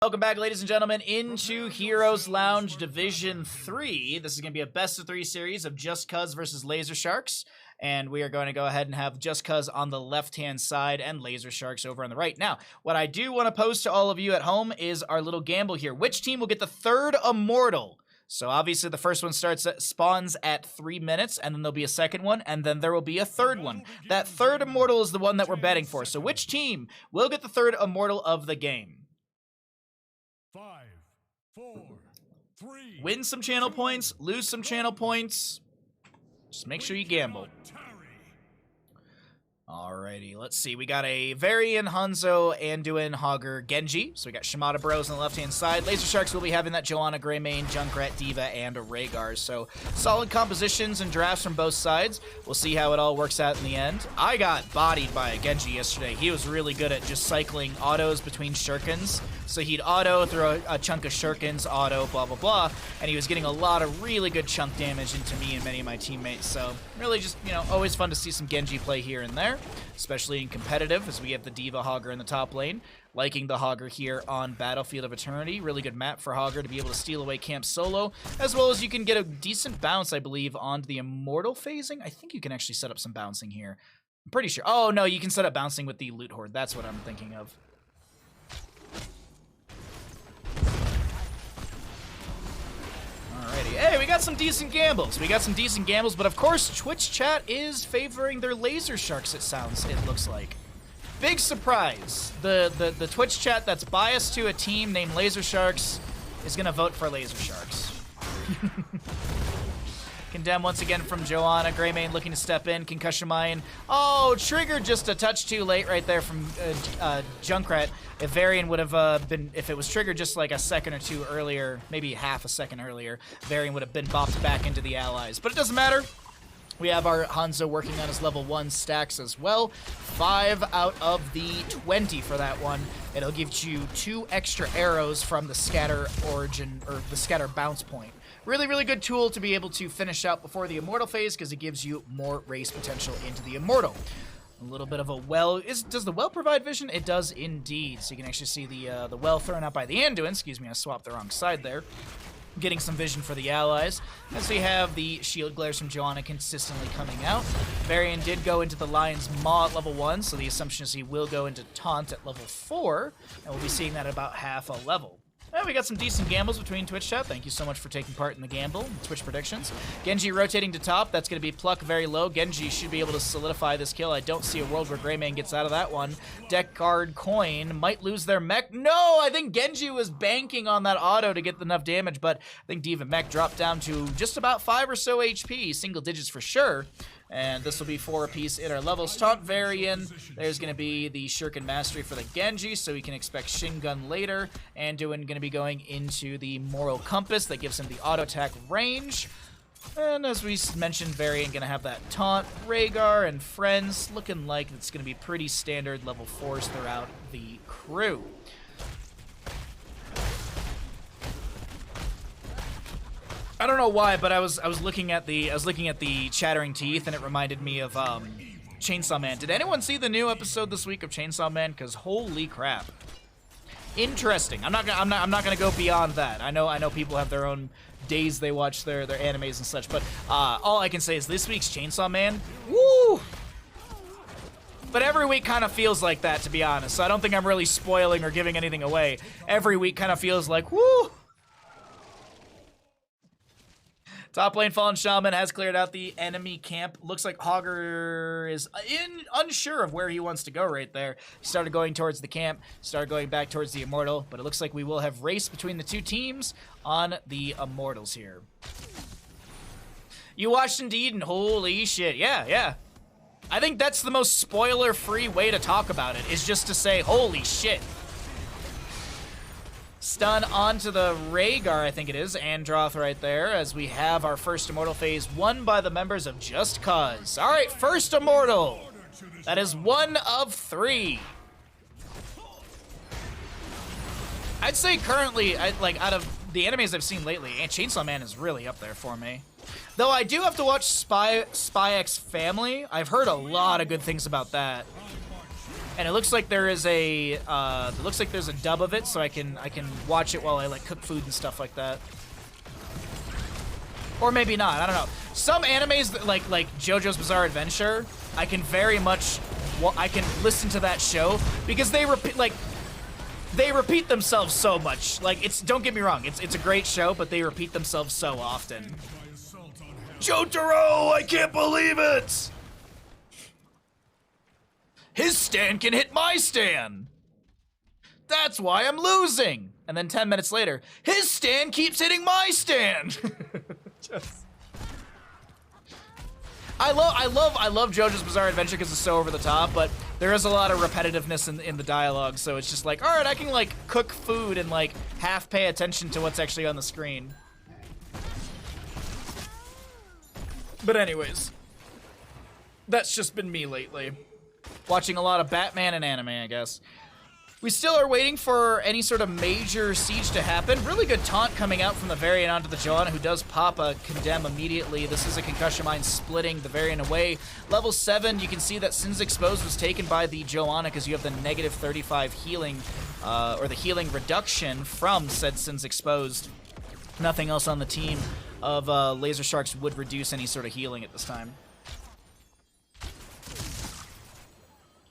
Welcome back, ladies and gentlemen, into Heroes Lounge Division 3. This is going to be a best-of-3 series of Just Cuz versus Lazer Sharks. And we are going to go ahead and have Just Cuz on the left-hand side and Lazer Sharks over on the right. Now, what I do want to pose to all of you at home is our little gamble here. Which team will get the third Immortal? So obviously the first one spawns at 3 minutes, and then there'll be a second one, and then there will be a third one. That third Immortal is the one that we're betting for. So which team will get the third Immortal of the game? 5, 4, 3. Win some channel points, lose some channel points. Just make sure you gamble. Alrighty, let's see. We got a Varian, Hanzo, Anduin, Hogger, Genji. So we got Shimada Bros on the left-hand side. Lazer Sharks will be having that Joanna, Greymane, Junkrat, Diva, and a Rhaegar. So solid compositions and drafts from both sides. We'll see how it all works out in the end. I got bodied by a Genji yesterday. He was really good at just cycling autos between shurikens. So he'd auto, throw a chunk of shurikens, auto, blah, blah, blah. And he was getting a lot of really good chunk damage into me and many of my teammates. So really just, you know, always fun to see some Genji play here and there, especially in competitive, as we have the Diva Hogger in the top lane. Liking the Hogger here on Battlefield of Eternity. Really good map for Hogger to be able to steal away camp solo, as well as you can get a decent bounce, I believe, onto the Immortal phasing. I think you can actually set up some bouncing here. I'm pretty sure. Oh, no, you can set up bouncing with the Loot Horde. That's what I'm thinking of. Alrighty. Hey, we got some decent gambles. But of course, Twitch chat is favoring their Lazer Sharks, it looks like. Big surprise. The Twitch chat that's biased to a team named Lazer Sharks is going to vote for Lazer Sharks. Condemn once again from Joanna. Greymane looking to step in. Concussion Mine. Oh, triggered just a touch too late right there from Junkrat. If Varian would have been, if it was triggered just like a second or two earlier, maybe half a second earlier, Varian would have been bopped back into the allies. But it doesn't matter. We have our Hanzo working on his level 1 stacks as well. 5 out of the 20 for that one. It'll give you 2 extra arrows from the scatter origin, or the scatter bounce point. Really, really good tool to be able to finish out before the Immortal phase, because it gives you more race potential into the Immortal. A little bit of a well. Does the well provide vision? It does indeed. So you can actually see the well thrown out by the Anduin. Excuse me, I swapped the wrong side there. Getting some vision for the allies, as we have the shield glares from Joanna consistently coming out. Varian did go into the Lion's Maw at level 1, so the assumption is he will go into Taunt at level 4, and we'll be seeing that at about half a level. And we got some decent gambles between Twitch chat. Thank you so much for taking part in the gamble, Twitch predictions. Genji rotating to top. That's going to be Pluck very low. Genji should be able to solidify this kill. I don't see a world where Greymane gets out of that one. Deck guard coin might lose their mech. No, I think Genji was banking on that auto to get enough damage, but I think Diva mech dropped down to just about 5 or so HP, single digits for sure. And this will be 4 apiece in our levels. Taunt Varian. There's going to be the Shuriken Mastery for the Genji, so we can expect Shin Gun later. Anduin going to be going into the Moral Compass. That gives him the auto attack range. And as we mentioned, Varian going to have that Taunt, Rhaegar, and Friends. Looking like it's going to be pretty standard level 4s throughout the crew. I don't know why, but I was looking at the Chattering Teeth, and it reminded me of Chainsaw Man. Did anyone see the new episode this week of Chainsaw Man? Because holy crap, interesting. I'm not gonna go beyond that. I know people have their own days they watch their animes and such, but all I can say is this week's Chainsaw Man, woo! But every week kind of feels like that, to be honest. So I don't think I'm really spoiling or giving anything away. Every week kind of feels like woo. Top lane Fallen Shaman has cleared out the enemy camp. Looks like Hogger is unsure of where he wants to go right there. He started going towards the camp, started going back towards the Immortal, but it looks like we will have race between the two teams on the Immortals here. You watched indeed, and holy shit, yeah. I think that's the most spoiler-free way to talk about it, is just to say, holy shit. Stun onto the Rhaegar, I think it is, Androth right there, as we have our first Immortal phase won by the members of Just Cuz. All right, first Immortal. That is 1 of 3. I'd say currently, out of the animes I've seen lately, Chainsaw Man is really up there for me. Though I do have to watch Spy X Family. I've heard a lot of good things about that. And it looks like there is a there's a dub of it, so I can watch it while I like cook food and stuff like that. Or maybe not. I don't know. Some animes that, like JoJo's Bizarre Adventure, I can very much I can listen to that show because they repeat themselves so much. Like, don't get me wrong, it's a great show, but they repeat themselves so often. Jotaro, I can't believe it! His stand can hit my stand! That's why I'm losing! And then 10 minutes later, his stand keeps hitting my stand! I love JoJo's Bizarre Adventure because it's so over the top, but there is a lot of repetitiveness in the dialogue, so it's just like, alright, I can like cook food and like half pay attention to what's actually on the screen. But anyways, that's just been me lately. Watching a lot of Batman and anime, I guess. We still are waiting for any sort of major siege to happen. Really good taunt coming out from the Varian onto the Joanna, who does pop a condemn immediately. This is a concussion mine splitting the Varian away. Level 7, you can see that Sins Exposed was taken by the Joanna because you have the negative 35 healing, or the healing reduction from said Sins Exposed. Nothing else on the team of Laser Sharks would reduce any sort of healing at this time.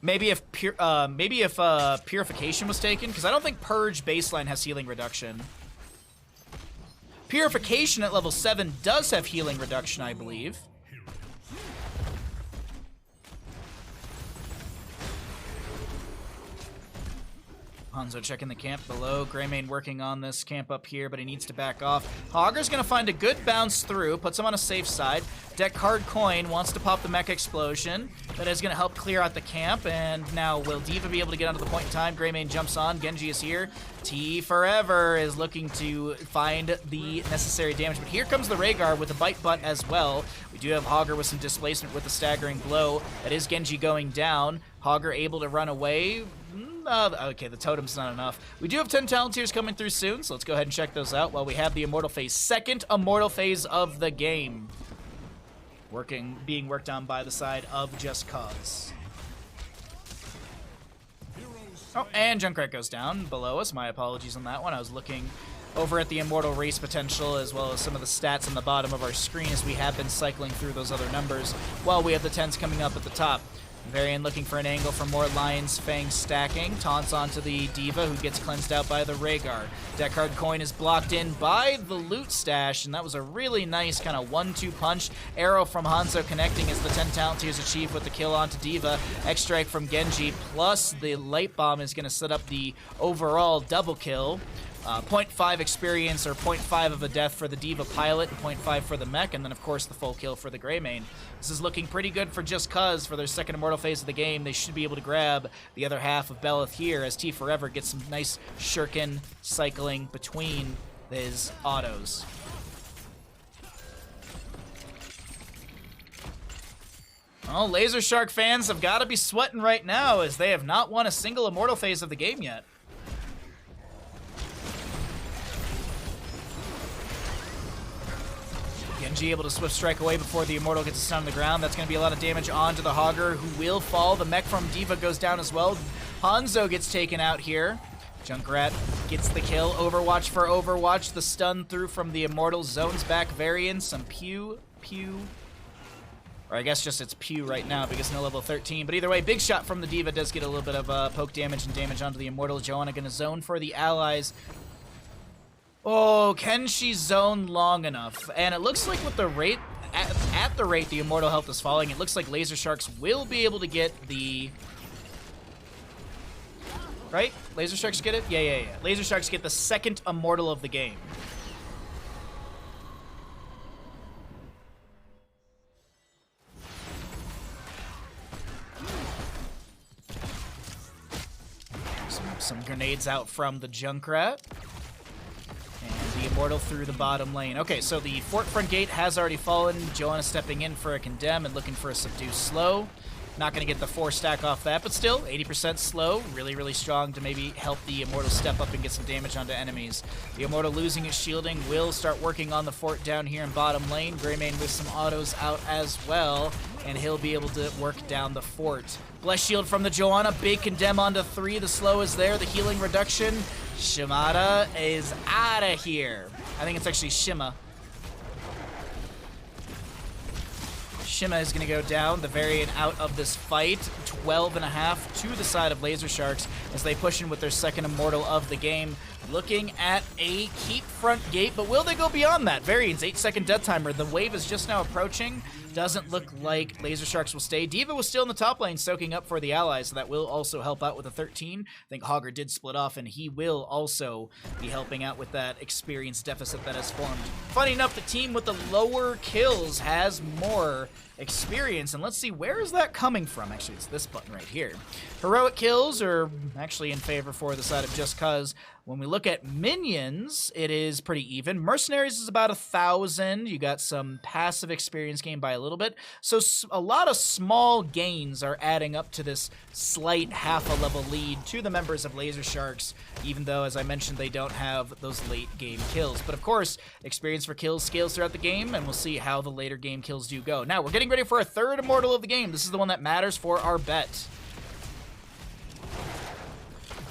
Maybe if Purification was taken, because I don't think Purge baseline has healing reduction. Purification at level 7 does have healing reduction, I believe. Hanzo checking the camp below. Greymane working on this camp up here, but he needs to back off. Hogger's going to find a good bounce through, puts him on a safe side. Deck Hard Coin wants to pop the mech explosion. That is going to help clear out the camp, and now will D.Va be able to get onto the point in time? Greymane jumps on, Genji is here. T Forever is looking to find the necessary damage, but here comes the Rhaegar with a bite butt as well. We do have Hogger with some displacement with a staggering blow. That is Genji going down. Hogger able to run away. Okay, the totem's not enough. We do have 10 talent tiers coming through soon, so let's go ahead and check those out while we have the Immortal Phase. Second Immortal Phase of the game. Being worked on by the side of Just Cause. Oh, and Junkrat goes down below us. My apologies on that one. I was looking over at the Immortal Race potential as well as some of the stats on the bottom of our screen as we have been cycling through those other numbers while we have the 10s coming up at the top. Varian looking for an angle for more Lion's Fang stacking. Taunts onto the D.Va, who gets cleansed out by the Rhaegar. Deck Hard Coin is blocked in by the loot stash, and that was a really nice kind of 1-2 punch. Arrow from Hanzo connecting as the 10 talent tiers achieved with the kill onto D.Va. X-Strike from Genji, plus the Light Bomb is going to set up the overall double kill. 0.5 experience or 0.5 of a death for the D.Va pilot, and 0.5 for the mech, and then of course the full kill for the Greymane. This is looking pretty good for Just Cause for their second Immortal Phase of the game. They should be able to grab the other half of Belith here as T Forever gets some nice shuriken cycling between his autos. Well, Laser Shark fans have got to be sweating right now as they have not won a single Immortal Phase of the game yet. Genji able to swift strike away before the Immortal gets a stun on the ground. That's going to be a lot of damage onto the Hogger, who will fall. The mech from D.Va goes down as well. Hanzo gets taken out here. Junkrat gets the kill. Overwatch for Overwatch. The stun through from the Immortal. Zones back Varian. Some pew. Or I guess just it's pew right now because no level 13. But either way, big shot from the D.Va does get a little bit of poke damage and damage onto the Immortal. Joanna going to zone for the allies. Oh, can she zone long enough? And it looks like with the rate, at the rate the Immortal health is falling, it looks like Laser Sharks will be able to get the... Right? Laser Sharks get it? Yeah. Laser Sharks get the second Immortal of the game. Some grenades out from the Junkrat. And the Immortal through the bottom lane. Okay, so the fort front gate has already fallen. Joanna stepping in for a condemn and looking for a subdue slow. Not going to get the 4 stack off that, but still, 80% slow. Really strong to maybe help the Immortal step up and get some damage onto enemies. The Immortal losing his shielding will start working on the fort down here in bottom lane. Greymane with some autos out as well. and he'll be able to work down the fort. Bless Shield from the Joanna, big condemn onto 3, the slow is there, the healing reduction. Shimada is out of here. I think it's actually Shima. Shima is going to go down, the variant out of this fight. 12.5 to the side of Lazer Sharks as they push in with their second immortal of the game. Looking at a keep front gate, but will they go beyond that? Variant's 8-second death timer. The wave is just now approaching. Doesn't look like Lazer Sharks will stay. D.Va was still in the top lane soaking up for the allies, so that will also help out with a 13. I think Hogger did split off, and he will also be helping out with that experience deficit that has formed. Funny enough, the team with the lower kills has more experience, and let's see, where is that coming from? Actually, it's this button right here. Heroic kills are actually in favor for the side of Just Cuz. When we look at minions, it is pretty even. Mercenaries is about 1,000. You got some passive experience gained by a little bit. So a lot of small gains are adding up to this slight half a level lead to the members of Lazer Sharks, even though, as I mentioned, they don't have those late game kills. But of course, experience for kills scales throughout the game, and we'll see how the later game kills do go. Now, we're getting ready for a third immortal of the game. This is the one that matters for our bet.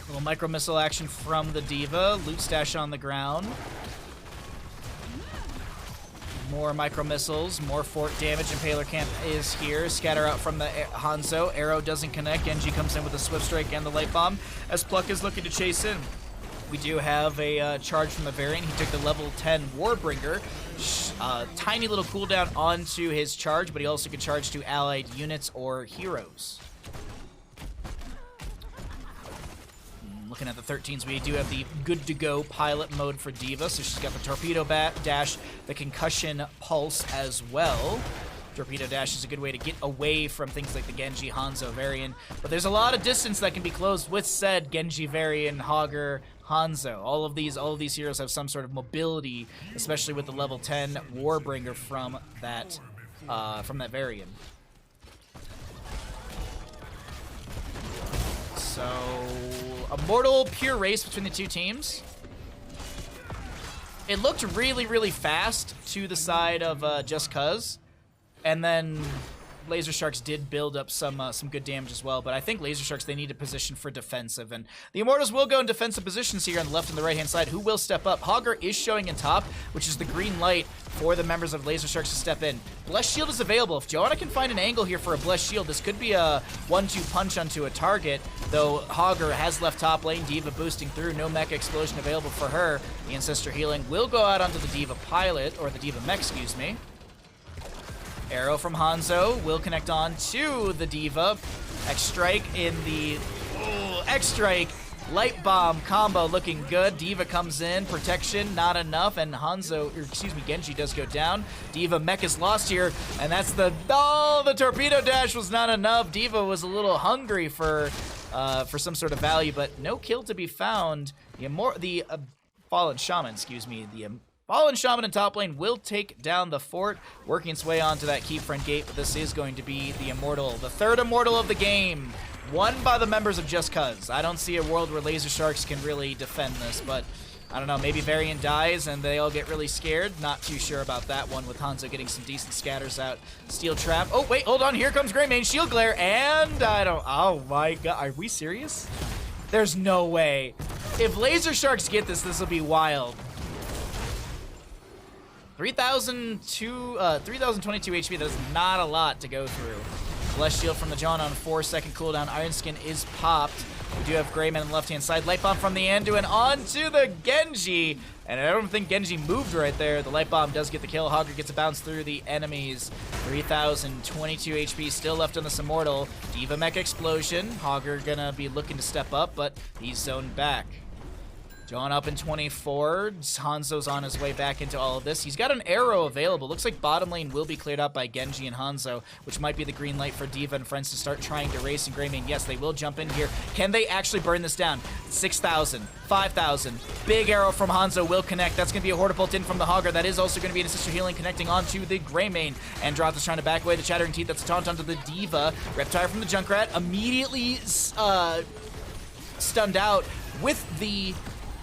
Little micro missile action from the D.Va. Loot stash on the ground. More micro missiles, more fort damage. Impaler Camp is here. Scatter out from the Hanzo. Arrow doesn't connect. Genji comes in with a Swift Strike and the Light Bomb as Pluck is looking to chase in. We do have a charge from the variant. He took the level 10 Warbringer. Tiny little cooldown onto his charge, but he also can charge to allied units or heroes. Looking at the 13s, we do have the good-to-go pilot mode for D.Va, so she's got the Torpedo Dash, the Concussion Pulse as well. Torpedo Dash is a good way to get away from things like the Genji, Hanzo, Varian, but there's a lot of distance that can be closed with said Genji, Varian, Hogger, Hanzo. All of these heroes have some sort of mobility, especially with the level 10 Warbringer from that Varian. So, a mortal pure race between the two teams. It looked really, really fast to the side of Just Cuz, and then Lazer Sharks did build up some good damage as well, but I think Lazer Sharks, they need a position for defensive, and the Immortals will go in defensive positions here on the left and the right-hand side. Who will step up? Hogger is showing in top, which is the green light for the members of Lazer Sharks to step in. Bless Shield is available. If Joanna can find an angle here for a Bless Shield, this could be a 1-2 punch onto a target, though Hogger has left top lane. D.Va boosting through. No Mecha Explosion available for her. The Ancestor Healing will go out onto the D.Va Pilot, or the D.Va Mech, excuse me. Arrow from Hanzo will connect on to the D.Va. X-Strike in the... X-Strike. Light Bomb combo looking good. D.Va comes in. Protection, not enough. And Genji does go down. D.Va Mech is lost here. And that's the... Oh, the Torpedo Dash was not enough. D.Va was a little hungry for some sort of value, but no kill to be found. The Fallen Shaman, excuse me. The Fallen Shaman in top lane will take down the fort, working its way onto that keep front gate, but this is going to be the Immortal, the third Immortal of the game, won by the members of Just Cuz. I don't see a world where Lazer Sharks can really defend this, but I don't know, maybe Varian dies and they all get really scared. Not too sure about that one, with Hanzo getting some decent scatters out. Steel Trap. Oh, wait, hold on, here comes Greymane. Shield Glare, and oh my god, are we serious? There's no way. If Lazer Sharks get this, this will be wild. 3,022 HP, that is not a lot to go through. Bless Shield from the John on a 4-second cooldown. Iron Skin is popped. We do have Greyman on the left-hand side. Light Bomb from the Anduin onto the Genji. And I don't think Genji moved right there. The Light Bomb does get the kill. Hogger gets a bounce through the enemies. 3,022 HP still left on this Immortal. D.Va Mech Explosion. Hogger gonna be looking to step up, but he's zoned back. John up in 24. Hanzo's on his way back into all of this. He's got an arrow available. Looks like bottom lane will be cleared up by Genji and Hanzo, which might be the green light for D.Va and friends to start trying to race. And Greymane, yes, they will jump in here. Can they actually burn this down? 6,000, 5,000. Big arrow from Hanzo will connect. That's going to be a Hortibolt in from the Hogger. That is also going to be an Ancestor Healing connecting onto the Greymane. Androth is trying to back away the Chattering Teeth. That's a taunt onto the D.Va. Reptile from the Junkrat immediately stunned out with the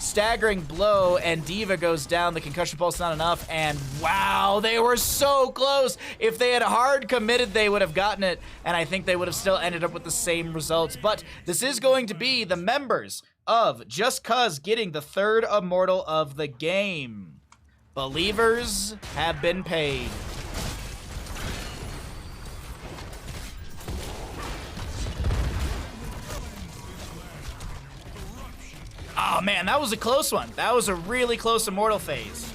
Staggering blow, and D.Va goes down. The concussion pulse not enough, and wow, they were so close. If they had hard committed, they would have gotten it, and I think they would have still ended up with the same results. But this is going to be the members of Just Cuz getting the 3rd Immortal of the game. Believers have been paid. Oh man, that was a close one. That was a really close Immortal phase.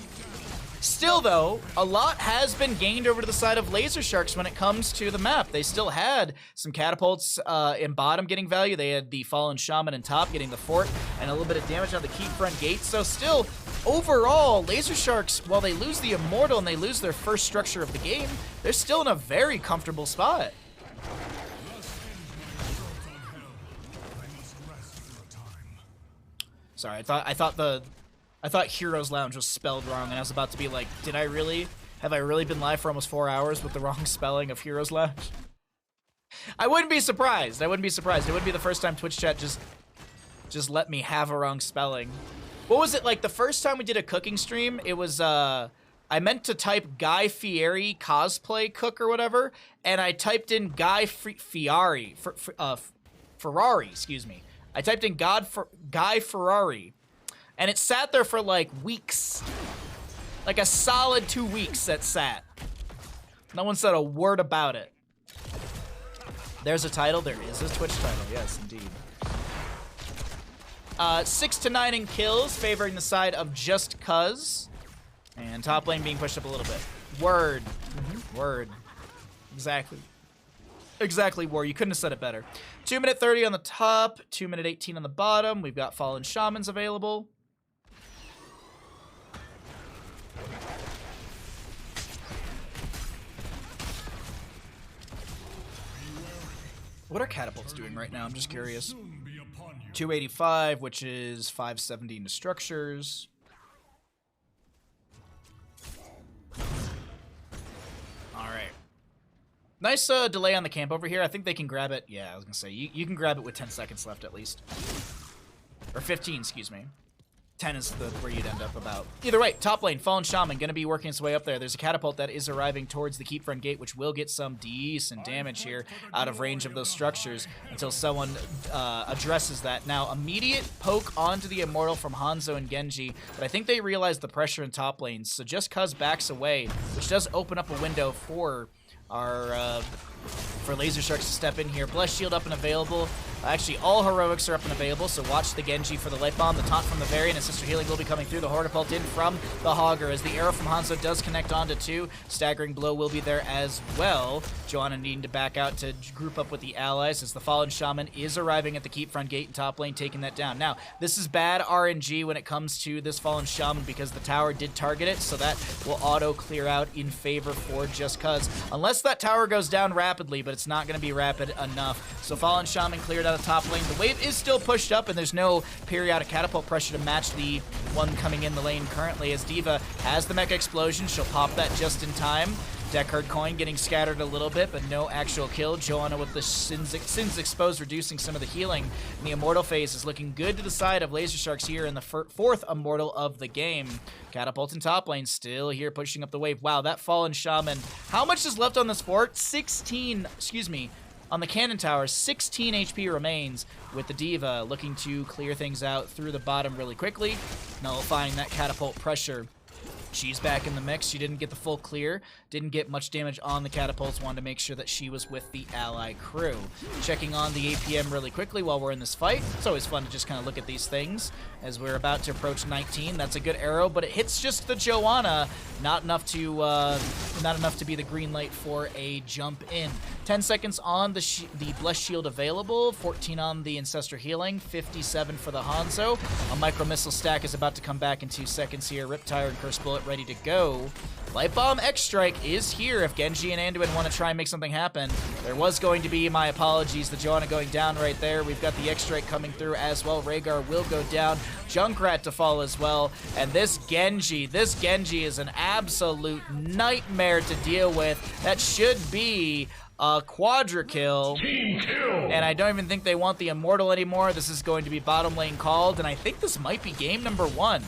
Still though, a lot has been gained over to the side of Laser Sharks when it comes to the map. They still had some catapults in bottom getting value. They had the Fallen Shaman in top getting the fort and a little bit of damage on the keep front gate. So still, overall, Laser Sharks, while they lose the Immortal and they lose their first structure of the game, they're still in a very comfortable spot. Sorry, I thought Heroes Lounge was spelled wrong, and I was about to be like, have I really been live for almost 4 hours with the wrong spelling of Heroes Lounge? I wouldn't be surprised. It wouldn't be the first time Twitch chat just let me have a wrong spelling. What was it, like the first time we did a cooking stream, it was, I meant to type Guy Fieri cosplay cook or whatever, and I typed in Ferrari, excuse me. I typed in Guy Ferrari, and it sat there for like weeks. Like a solid 2 weeks that sat. No one said a word about it. There's a title. There is a Twitch title. Yes, indeed. 6 to 9 in kills, favoring the side of Just Cuz. And top lane being pushed up a little bit. Word. Word. Exactly. Exactly, War. You couldn't have said it better. 2-minute 30 on the top, 2-minute 18 on the bottom. We've got Fallen Shamans available. What are catapults doing right now? I'm just curious. 285, which is 570 into structures. All right. Nice delay on the camp over here. I think they can grab it. Yeah, I was going to say, you can grab it with 10 seconds left at least. Or 15, excuse me. 10 is where you'd end up about. Either way, top lane, Fallen Shaman, going to be working its way up there. There's a catapult that is arriving towards the keep front gate, which will get some decent damage here out of range of those structures until someone addresses that. Now, immediate poke onto the Immortal from Hanzo and Genji, but I think they realize the pressure in top lanes, so Just Cuz backs away, which does open up a window for our for Laser Sharks to step in here. Bless Shield up and available. Actually, all heroics are up and available, so watch the Genji for the Light Bomb. The taunt from the Varian and Sister Healing will be coming through. The Hortipult in from the Hogger as the arrow from Hanzo does connect onto 2. Staggering Blow will be there as well. Joanna needing to back out to group up with the allies as the Fallen Shaman is arriving at the keep front gate and top lane taking that down. Now, this is bad RNG when it comes to this Fallen Shaman because the tower did target it, so that will auto clear out in favor for Just Cuz. Unless that tower goes down rapidly, but it's not going to be rapid enough. So Fallen Shaman cleared out of top lane. The wave is still pushed up, and there's no periodic catapult pressure to match the one coming in the lane currently as D.Va has the Mecha Explosion. She'll pop that just in time. Deckard coin getting scattered a little bit, but no actual kill. Joanna with the Sins Exposed, reducing some of the healing. And the Immortal phase is looking good to the side of Laser Sharks here in the 4th Immortal of the game. Catapult in top lane, still here pushing up the wave. Wow, that Fallen Shaman. How much is left on this fort? 16, excuse me, on the cannon tower, 16 HP remains with the D.Va looking to clear things out through the bottom really quickly, nullifying that catapult pressure. She's back in the mix. She didn't get the full clear, didn't get much damage on the catapults, wanted to make sure that she was with the ally crew. Checking on the APM really quickly while we're in this fight. It's always fun to just kind of look at these things as we're about to approach 19. That's a good arrow, but it hits just the Joanna, not enough to be the green light for a jump in. 10 seconds on the Blessed Shield available, 14 on the Ancestor Healing, 57 for the Hanzo. A Micro Missile stack is about to come back in 2 seconds here. Riptire and Curse Bullet ready to go. Light Bomb X-Strike is here if Genji and Anduin want to try and make something happen. There was going to be, my apologies, the Joanna going down right there. We've got the X-Strike coming through as well. Rhaegar will go down. Junkrat to fall as well. And this Genji is an absolute nightmare to deal with. That should be a quadra kill. And I don't even think they want the Immortal anymore. This is going to be bottom lane called, and I think this might be game number 1.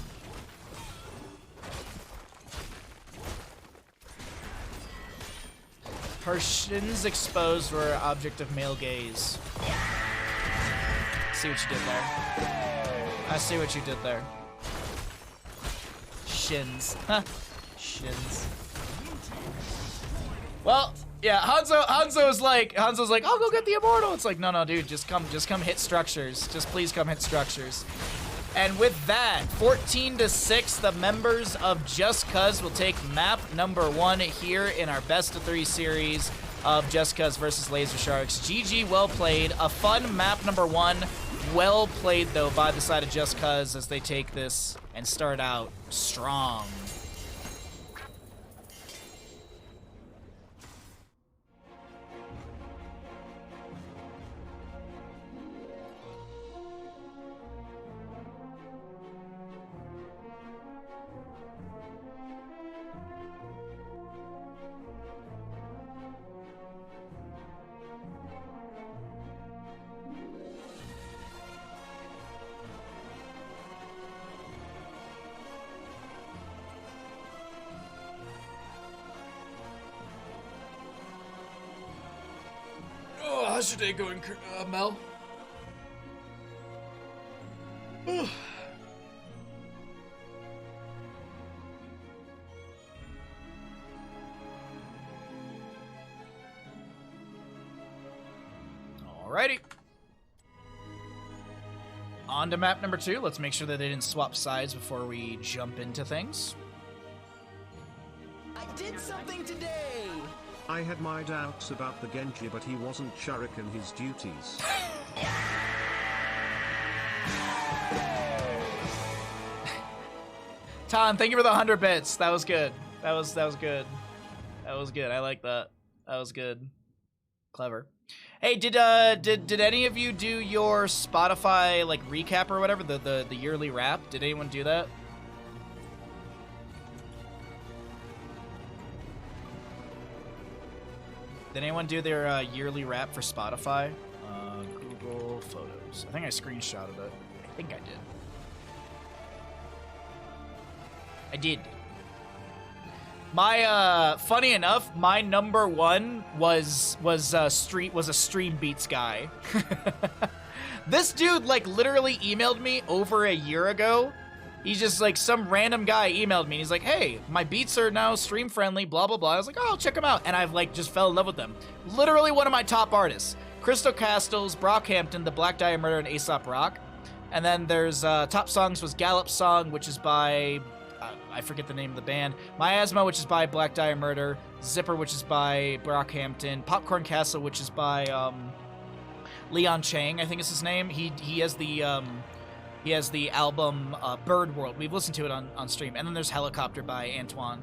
Her shins exposed were object of male gaze. See what you did there. I see what you did there. Shins. Huh. Shins. Well, yeah, Hanzo's like, I'll go get the Immortal. It's like, no, dude, just come hit structures. Just please come hit structures. And with that, 14-6, the members of Just Cuz will take map number 1 here in our best of 3 series of Just Cuz versus Laser Sharks. GG, well played. A fun map number 1. Well played, though, by the side of Just Cuz as they take this and start out strong. How's your day going, Mel? Alrighty. On to map number 2. Let's make sure that they didn't swap sides before we jump into things. I did something today! I had my doubts about the Genji, but he wasn't shuriken his duties. Ton, thank you for the 100 bits. That was good. That was good. That was good. I like that. That was good. Clever. Hey, did any of you do your Spotify like recap or whatever, the yearly wrap? Did anyone do that? Did anyone do their yearly wrap for Spotify? Google Photos. I think I screenshotted it. I think I did. I did. My funny enough, my number 1 was a Stream Beats guy. This dude like literally emailed me over a year ago. He's just like some random guy emailed me and he's like, hey, my beats are now stream friendly, blah, blah, blah. I was like, oh, I'll check them out. And I've like just fell in love with them. Literally one of my top artists. Crystal Castles, Brockhampton, The Black Dahlia Murder, and Aesop Rock. And then there's top songs was Gallop's Song, which is by, I forget the name of the band. Miasma, which is by Black Dahlia Murder. Zipper, which is by Brockhampton. Popcorn Castle, which is by Leon Chang, I think is his name. He has the album Bird World. We've listened to it on stream. And then there's Helicopter by Antoine.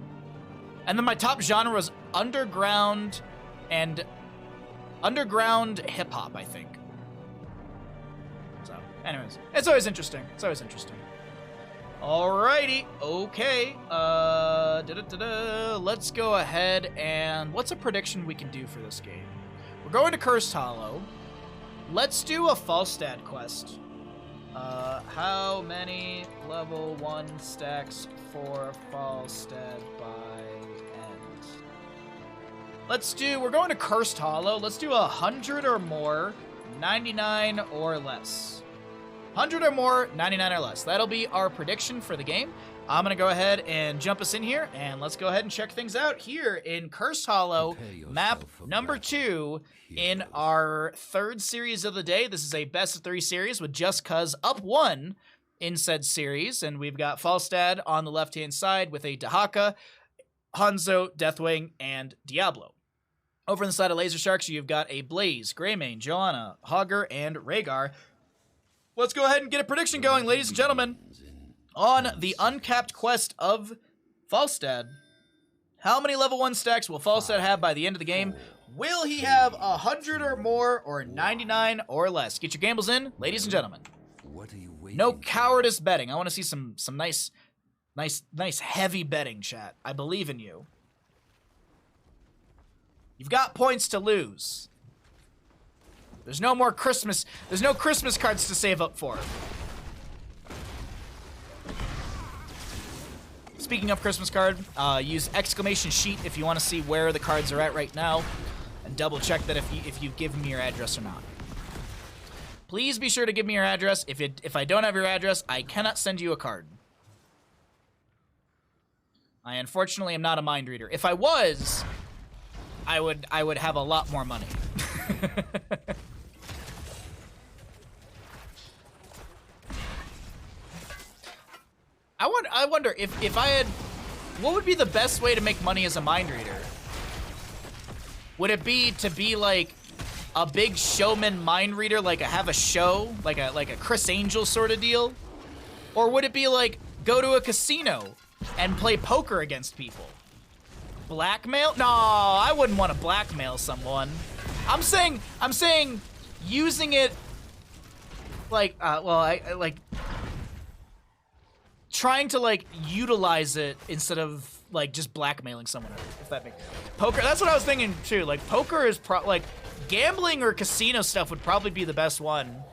And then my top genre was underground hip hop, I think. So, anyways, it's always interesting. It's always interesting. Alrighty, okay. Let's go ahead and what's a prediction we can do for this game? We're going to Cursed Hollow. Let's do a Falstad quest. How many level 1 stacks for Falstad by end? We're going to Cursed Hollow. Let's do 100 or more, 99 or less. 100 or more, 99 or less. That'll be our prediction for the game. I'm going to go ahead and jump us in here, and let's go ahead and check things out here in Cursed Hollow, map number 2 in our 3rd series of the day. This is a best of 3 series with Just Cuz up 1 in said series, and we've got Falstad on the left-hand side with a Dahaka, Hanzo, Deathwing, and Diablo. Over on the side of Laser Sharks, you've got a Blaze, Greymane, Joanna, Hogger, and Rhaegar. Let's go ahead and get a prediction going, ladies and gentlemen. On the uncapped quest of Falstad, how many level 1 stacks will Falstad have by the end of the game? Will he have 100 or more or 99 or less? Get your gambles in, ladies and gentlemen. What are you waiting No cowardice betting. I want to see some nice heavy betting, chat. I believe in you. You've got points to lose. There's no more Christmas. There's no Christmas cards to save up for. Speaking of Christmas card, use exclamation sheet if you want to see where the cards are at right now, and double check that if you give me your address or not. Please be sure to give me your address. If I don't have your address, I cannot send you a card. I unfortunately am not a mind reader. If I was, I would have a lot more money. I wonder if I had, what would be the best way to make money as a mind reader? Would it be to be like a big showman mind reader, like have a show, like a Chris Angel sort of deal? Or would it be like go to a casino and play poker against people? Blackmail? No, I wouldn't want to blackmail someone. I'm saying using it like I like trying to like utilize it instead of like just blackmailing someone, if that makes poker. That's what I was thinking too. Like poker is like gambling or casino stuff would probably be the best one.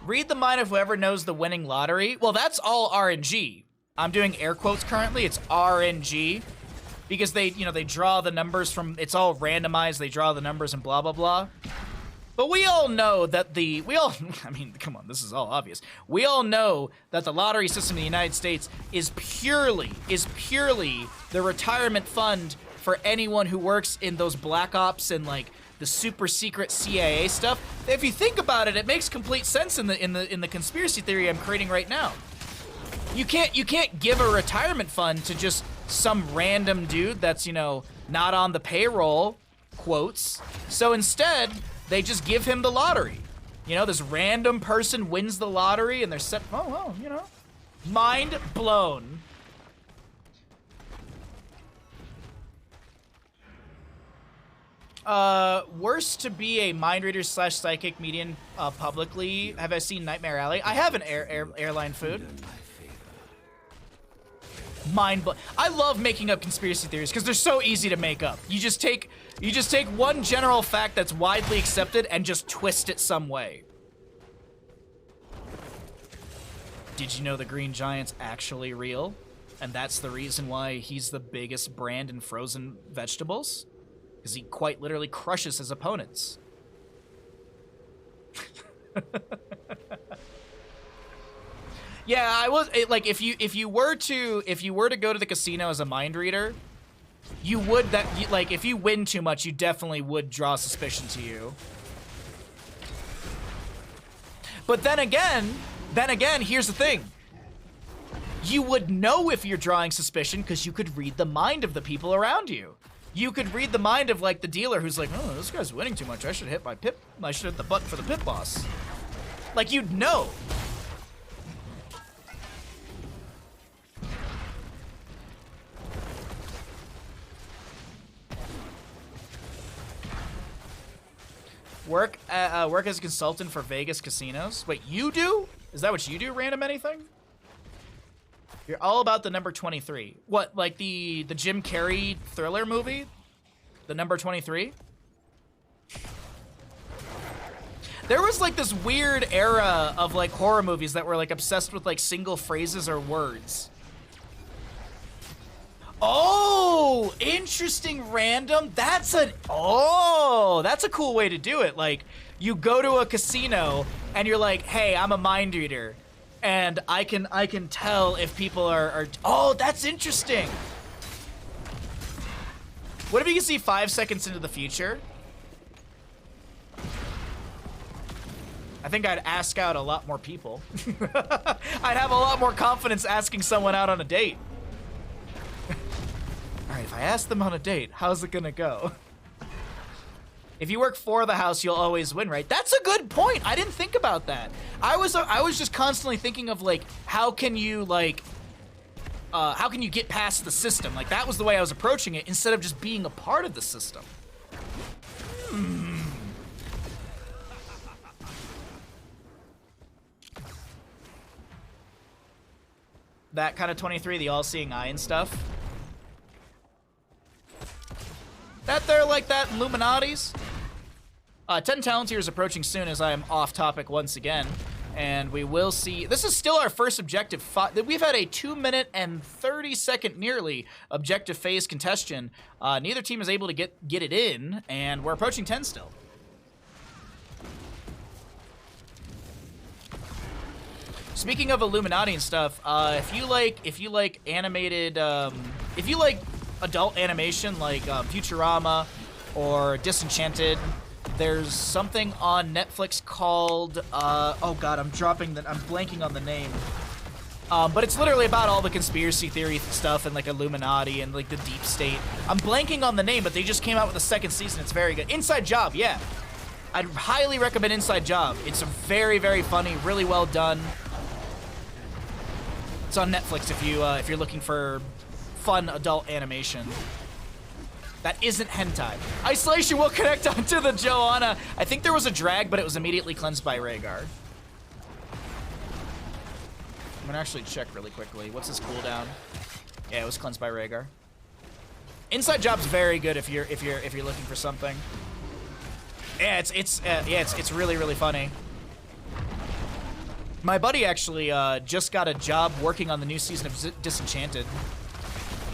Read the mind of whoever knows the winning lottery. Well, that's all RNG. I'm doing air quotes currently. It's RNG because they draw the numbers from. It's all randomized. They draw the numbers and blah blah blah. But we all know that I mean, come on, this is all obvious. We all know that the lottery system in the United States is purely the retirement fund for anyone who works in those black ops and like the super secret CIA stuff. If you think about it, it makes complete sense in the conspiracy theory I'm creating right now. You can't give a retirement fund to just some random dude that's, not on the payroll, quotes. So instead, they just give him the lottery. This random person wins the lottery and they're set, mind blown. Worst to be a mind reader / psychic medium publicly. Have I seen Nightmare Alley? I have an airline food. I love making up conspiracy theories because they're so easy to make up. You just take one general fact that's widely accepted and just twist it some way. Did you know the Green Giant's actually real? And that's the reason why he's the biggest brand in frozen vegetables? Because he quite literally crushes his opponents. Yeah, I was like, if you were to go to the casino as a mind reader, you would if you win too much, you definitely would draw suspicion to you. But then again, here's the thing. You would know if you're drawing suspicion because you could read the mind of the people around you. You could read the mind of like the dealer who's like, oh, this guy's winning too much. I should hit the button for the pit boss. Like, you'd know. Work as a consultant for Vegas casinos. Wait, you do? Is that what you do, random anything? You're all about the number 23. What, like the Jim Carrey thriller movie? The number 23? There was like this weird era of like horror movies that were like obsessed with like single phrases or words. Oh, interesting, random. That's a cool way to do it. Like, you go to a casino and you're like, hey, I'm a mind reader. And I can tell if people are oh, that's interesting. What if you can see 5 seconds into the future? I think I'd ask out a lot more people. I'd have a lot more confidence asking someone out on a date. All right, if I ask them on a date, how's it gonna go? If you work for the house, you'll always win, right? That's a good point. I didn't think about that. I was just constantly thinking of like, how can you get past the system? Like, that was the way I was approaching it instead of just being a part of the system. That kind of 23, the all-seeing eye and stuff. That they're like that Illuminati's. 10 Talent here is approaching soon as I am off topic once again. And we will see, this is still our first objective. We've had a 2-minute and 30-second nearly objective phase contestation. Neither team is able to get it in, and we're approaching 10 still. Speaking of Illuminati and stuff, if you like animated, if you like adult animation like Futurama or Disenchanted, there's something on Netflix called, oh god, I'm blanking on the name. But it's literally about all the conspiracy theory stuff and like Illuminati and like the deep state. I'm blanking on the name, but they just came out with a second season. It's very good. Inside Job, yeah. I'd highly recommend Inside Job. It's very, very funny, really well done. It's on Netflix if you're looking for fun adult animation. That isn't hentai. Isolation will connect onto the Joanna. I think there was a drag, but it was immediately cleansed by Rhaegar. I'm gonna actually check really quickly. What's his cooldown? Yeah, it was cleansed by Rhaegar. Inside Job's very good if you're looking for something. Yeah, it's really, really funny. My buddy actually just got a job working on the new season of Disenchanted,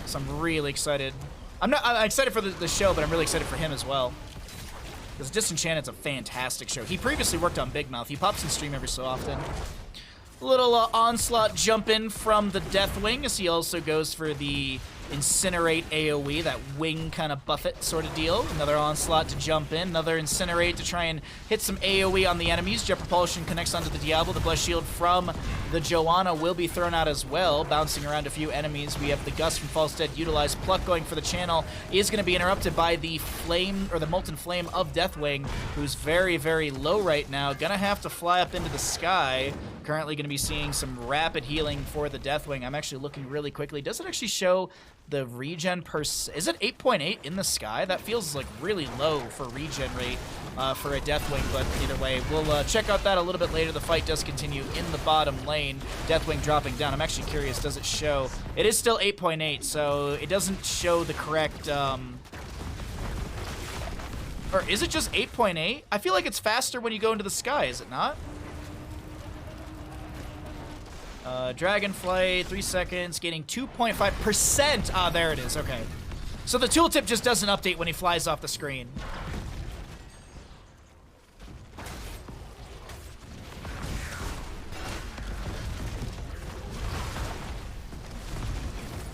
so I'm really excited. I'm excited for the show, but I'm really excited for him as well. Because Disenchanted's a fantastic show. He previously worked on Big Mouth. He pops in stream every so often. Little onslaught jump in from the Deathwing as he also goes for the Incinerate AoE, that wing kind of buffet sort of deal. Another onslaught to jump in, another Incinerate to try and hit some AoE on the enemies. Jet Propulsion connects onto the Diablo. The Blessed Shield from the Joanna will be thrown out as well, bouncing around a few enemies. We have the Gust from Falstead utilized. Pluck going for the channel is going to be interrupted by the Flame, or the Molten Flame of Deathwing, who's very, very low right now. Gonna have to fly up into the sky. Currently going to be seeing some rapid healing for the Deathwing. I'm actually looking really quickly. Does it actually show the regen per... Is it 8.8 in the sky? That feels like really low for regen rate for a Deathwing, but either way, we'll check out that a little bit later. The fight does continue in the bottom lane. Deathwing dropping down. I'm actually curious, does it show... It is still 8.8, so it doesn't show the correct... Or is it just 8.8? I feel like it's faster when you go into the sky, is it not? Dragonflight, 3 seconds, gaining 2.5%. Ah, there it is, okay. So the tooltip just doesn't update when he flies off the screen.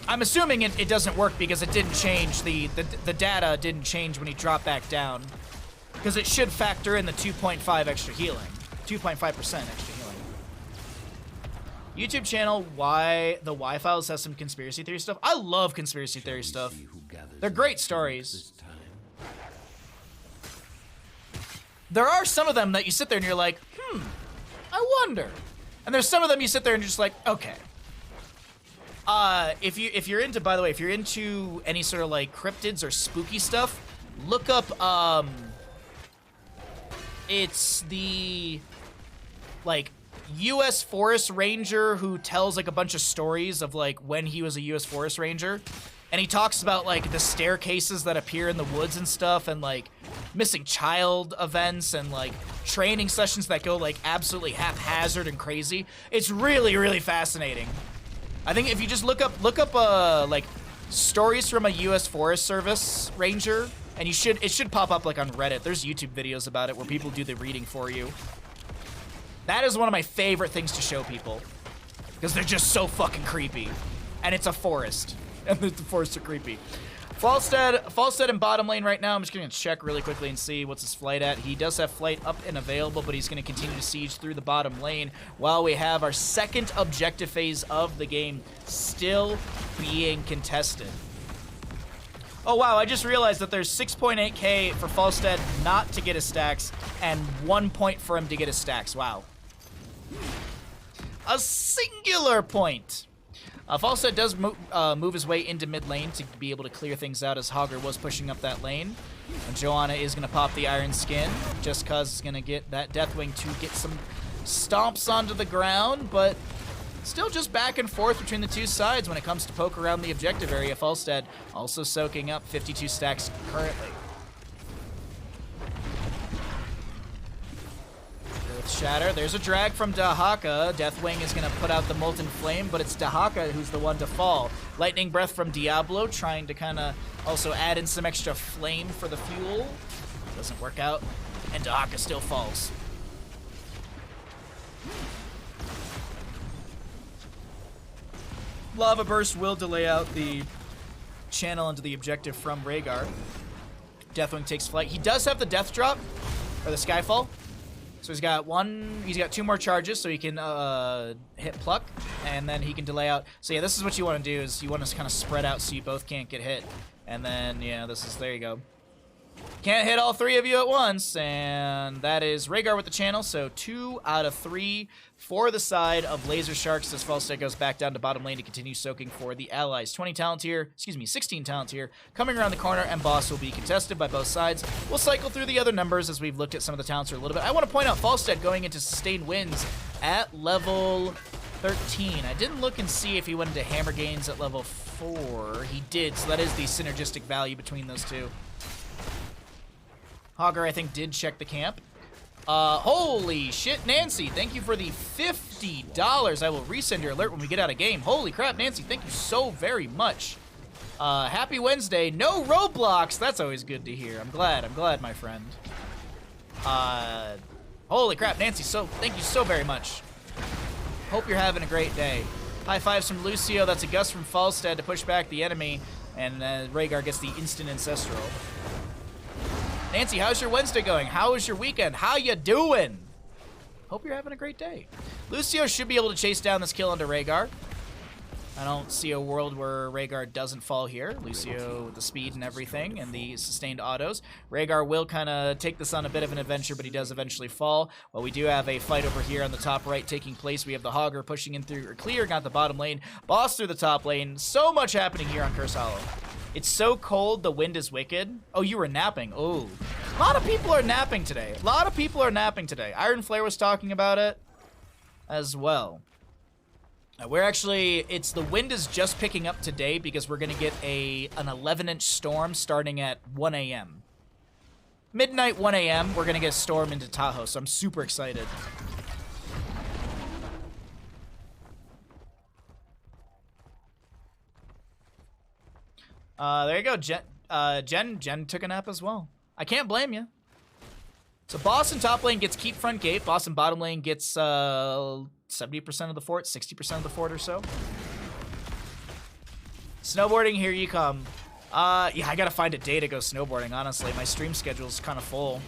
I'm assuming it doesn't work because it didn't change, the data didn't change when he dropped back down. Because it should factor in the 2.5 extra healing. 2.5% extra healing. YouTube channel, why the Y-Files has some conspiracy theory stuff. I love conspiracy theory stuff. They're great stories. There are some of them that you sit there and you're like, I wonder. And there's some of them you sit there and you're just like, okay. If you're into, by the way, if you're into any sort of like cryptids or spooky stuff, look up, it's the, like, U.S. Forest Ranger who tells like a bunch of stories of like when he was a U.S. Forest Ranger, and he talks about like the staircases that appear in the woods and stuff, and like missing child events and like training sessions that go like absolutely haphazard and crazy. It's really, really fascinating. I think if you just look up like stories from a U.S. Forest Service Ranger, and it should pop up like on Reddit. There's YouTube videos about it where people do the reading for you. That is one of my favorite things to show people, because they're just so fucking creepy. And it's a forest, and the forests are creepy. Falstead in bottom lane right now. I'm just gonna check really quickly and see what's his flight at. He does have flight up and available, but he's gonna continue to siege through the bottom lane while we have our second objective phase of the game still being contested. Oh wow, I just realized that there's 6.8k for Falstead not to get his stacks, and 1 point for him to get his stacks. Wow. A singular point. Falstead does move his way into mid lane to be able to clear things out as Hogger was pushing up that lane. And Joanna is going to pop the Iron Skin just because it's going to get that Deathwing to get some stomps onto the ground, but still just back and forth between the two sides when it comes to poke around the objective area. Falstead also soaking up 52 stacks currently. Shatter. There's a drag from Dahaka. Deathwing is going to put out the Molten Flame, but it's Dahaka who's the one to fall. Lightning Breath from Diablo, trying to kind of also add in some extra flame for the fuel. Doesn't work out, and Dahaka still falls. Lava Burst will delay out the channel into the objective from Rhaegar. Deathwing takes flight. He does have the Death Drop, or the Skyfall. So he's got 2 more charges, so he can hit Pluck, and then he can delay out. So yeah, this is what you want to do, is you want to kind of spread out so you both can't get hit. And then, yeah, there you go. Can't hit all 3 of you at once, and that is Rhaegar with the channel, so 2 out of 3 for the side of Lazer Sharks as Falstad goes back down to bottom lane to continue soaking for the allies. 16 talent here, coming around the corner, and boss will be contested by both sides. We'll cycle through the other numbers as we've looked at some of the talents for a little bit. I want to point out Falstad going into sustained wins at level 13. I didn't look and see if he went into hammer gains at level 4. He did, so that is the synergistic value between those two. Hogger, I think, did check the camp. Holy shit, Nancy, thank you for the $50. I will resend your alert when we get out of game. Holy crap, Nancy, thank you so very much. Happy Wednesday. No roadblocks. That's always good to hear. I'm glad, my friend. Holy crap, Nancy, thank you so very much. Hope you're having a great day. High fives from Lucio. That's a gust from Falstad to push back the enemy, and Rhaegar gets the instant Ancestral. Nancy, how's your Wednesday going? How was your weekend? How you doing? Hope you're having a great day. Lucio should be able to chase down this kill onto Rhaegar. I don't see a world where Rhaegar doesn't fall here. Lucio with the speed and everything and the sustained autos. Rhaegar will kind of take this on a bit of an adventure, but he does eventually fall. Well, we do have a fight over here on the top right taking place. We have the Hogger pushing in through, or clear, got the bottom lane. Boss through the top lane. So much happening here on Curse Hollow. It's so cold, the wind is wicked. Oh, you were napping. Oh. A lot of people are napping today. Iron Flare was talking about it as well. The wind is just picking up today because we're going to get an 11-inch storm starting at 1 a.m. Midnight, 1 a.m., we're going to get a storm into Tahoe, so I'm super excited. There you go, Jen took a nap as well. I can't blame you. So boss in top lane gets keep front gate. Boss in bottom lane gets 70% of the fort, 60% of the fort or so. Snowboarding, here you come. Yeah, I gotta find a day to go snowboarding, honestly. My stream schedule's kind of full.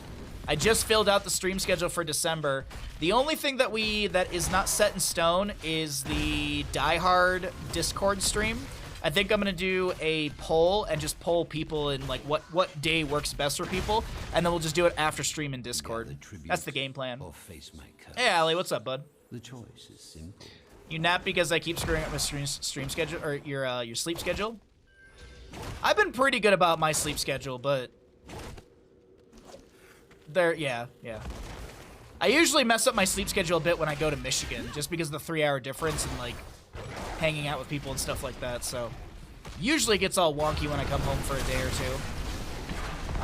I just filled out the stream schedule for December. The only thing that is not set in stone is the Die Hard Discord stream. I think I'm gonna do a poll and just poll people in like what day works best for people, and then we'll just do it after stream in Discord. That's the game plan. Hey, Ali, what's up, bud? The choice is simple. You nap because I keep screwing up my stream schedule or your sleep schedule? I've been pretty good about my sleep schedule, but yeah. I usually mess up my sleep schedule a bit when I go to Michigan, just because of the 3-hour difference and like hanging out with people and stuff like that, so usually gets all wonky when I come home for a day or two.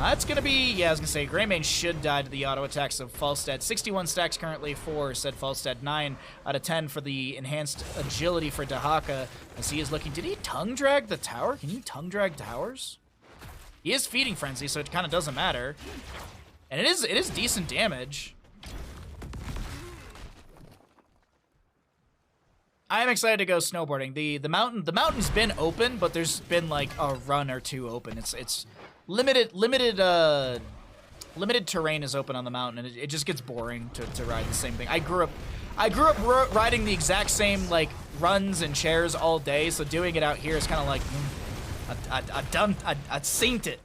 It's gonna be, yeah, I was gonna say, Greymane should die to the auto attacks of Falstad. 61 stacks currently for said Falstad, 9 out of 10 for the enhanced agility for Dahaka, as he is looking, did he tongue drag the tower? Can you tongue drag towers? He is Feeding Frenzy, so it kind of doesn't matter. And it is decent damage. I am excited to go snowboarding. The mountain's been open, but there's been like a run or two open. It's limited terrain is open on the mountain, and it just gets boring to ride the same thing. I grew up riding the exact same like runs and chairs all day, so doing it out here is kind of like I've seen it.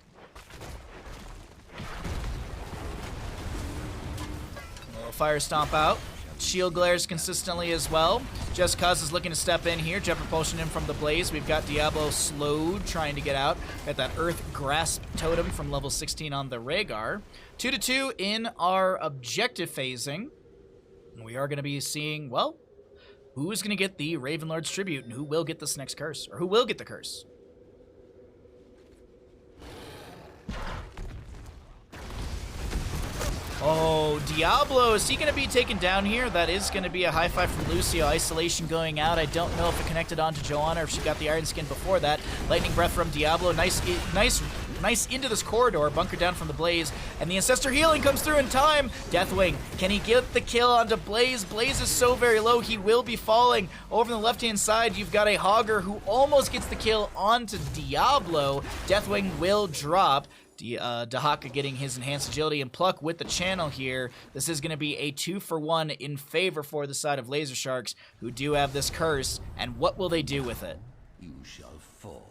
A little fire stomp out. Shield glares consistently as well. Just Cuz is looking to step in here. Jet propulsion in from the blaze. We've got Diablo slowed, trying to get out. Got that Earth Grasp totem from level 16 on the Rhaegar. 2-2 in our objective phasing. We are going to be seeing, well, who's going to get the Ravenlord's Tribute and who will get this next curse, or who will get the curse. Oh, Diablo, is he going to be taken down here? That is going to be a high five from Lucio. Isolation going out. I don't know if it connected onto Joanna or if she got the Iron Skin before that. Lightning Breath from Diablo. Nice into this corridor. Bunker down from the Blaze. And the Ancestor Healing comes through in time. Deathwing, can he get the kill onto Blaze? Blaze is so very low, he will be falling. Over on the left-hand side, you've got a Hogger who almost gets the kill onto Diablo. Deathwing will drop. Dahaka getting his enhanced agility and pluck with the channel here. This is going to be a 2-for-1 in favor for the side of Laser Sharks, who do have this curse. And what will they do with it? You shall fall.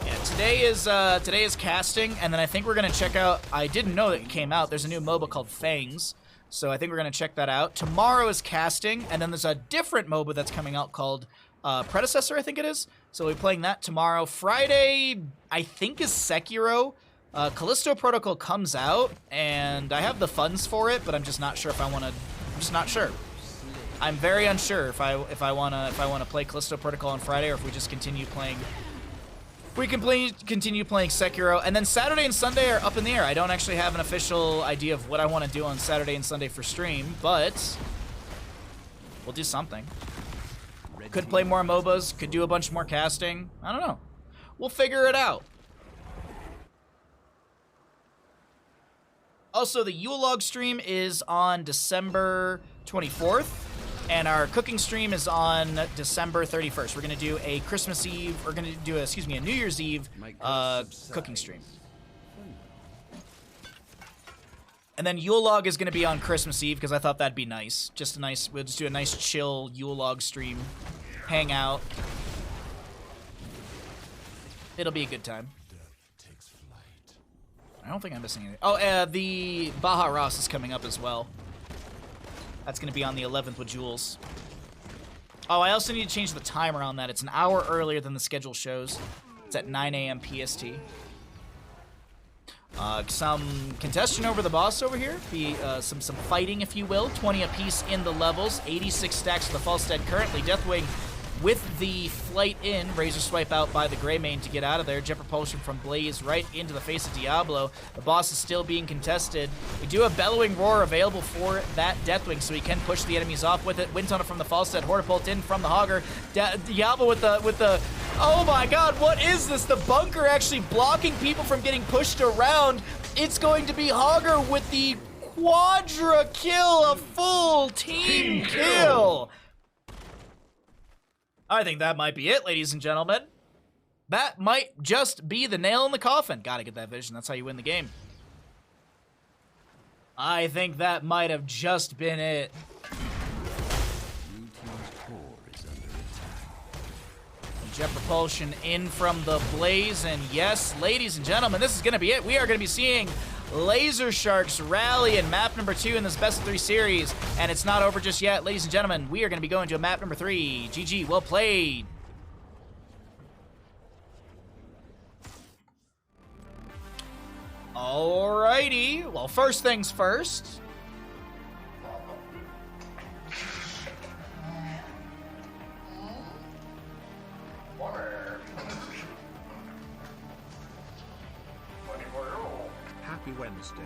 Yeah, today is casting, and then I think we're going to check out, I didn't know that it came out, there's a new MOBA called Fangs, so I think we're going to check that out. Tomorrow is casting, and then there's a different MOBA that's coming out called Predecessor, I think it is. So we'll be playing that tomorrow. Friday, I think, is Sekiro. Callisto Protocol comes out, and I have the funds for it, but I'm just not sure if I want to. I'm just not sure. I'm very unsure if I want to play Callisto Protocol on Friday, or if we just continue playing. We can continue playing Sekiro, and then Saturday and Sunday are up in the air. I don't actually have an official idea of what I want to do on Saturday and Sunday for stream, but we'll do something. Could play more MOBAs, could do a bunch more casting. I don't know. We'll figure it out. Also, the Yule Log stream is on December 24th, and our cooking stream is on December 31st. We're going to do a Christmas Eve, we're going to do, a New Year's Eve cooking stream. And then Yule Log is going to be on Christmas Eve, because I thought that'd be nice. We'll just do a nice chill Yule Log stream. Hang out. It'll be a good time. I don't think I'm missing anything. Oh, the Baja Ross is coming up as well. That's going to be on the 11th with Jules. Oh, I also need to change the timer on that. It's an hour earlier than the schedule shows. It's at 9 a.m. PST. Some contention over the boss over here. Some fighting, if you will. 20 apiece in the levels. 86 stacks for the Falstead currently. Deathwing with the flight in. Razor swipe out by the Greymane to get out of there. Jet propulsion from Blaze right into the face of Diablo. The boss is still being contested. We do have Bellowing Roar available for that Deathwing, so he can push the enemies off with it. Wind Tunnel from the Falstead. Hortipult in from the Hogger. Diablo with the... Oh my god, what is this? The bunker actually blocking people from getting pushed around. It's going to be Hogger with the quadra kill, a full team kill. I think that might be it, ladies and gentlemen. That might just be the nail in the coffin. Gotta get that vision, that's how you win the game. I think that might have just been it. Jet propulsion in from the Blaze, and yes, ladies and gentlemen, this is going to be it. We are going to be seeing Laser Sharks rally in map number 2 in this best of 3 series, and it's not over just yet, ladies and gentlemen. We are going to be going to map number 3. GG, well played. Alrighty, well, first things first. Happy Wednesday.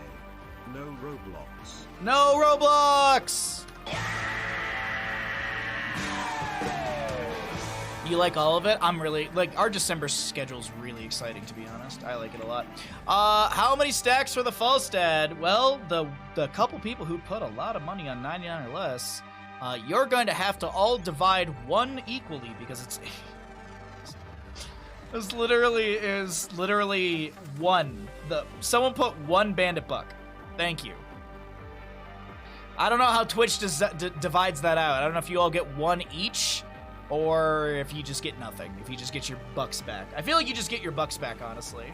No Roblox. No Roblox! You like all of it? I'm really, like, our December schedule's really exciting, to be honest. I like it a lot. How many stacks for the Falstad? Well, the couple people who put a lot of money on 99 or less, you're going to have to all divide one equally, because it's... This literally is one. Someone put one bandit buck. Thank you. I don't know how Twitch divides that out. I don't know if you all get one each, or if you just get nothing. If you just get your bucks back. I feel like you just get your bucks back, honestly.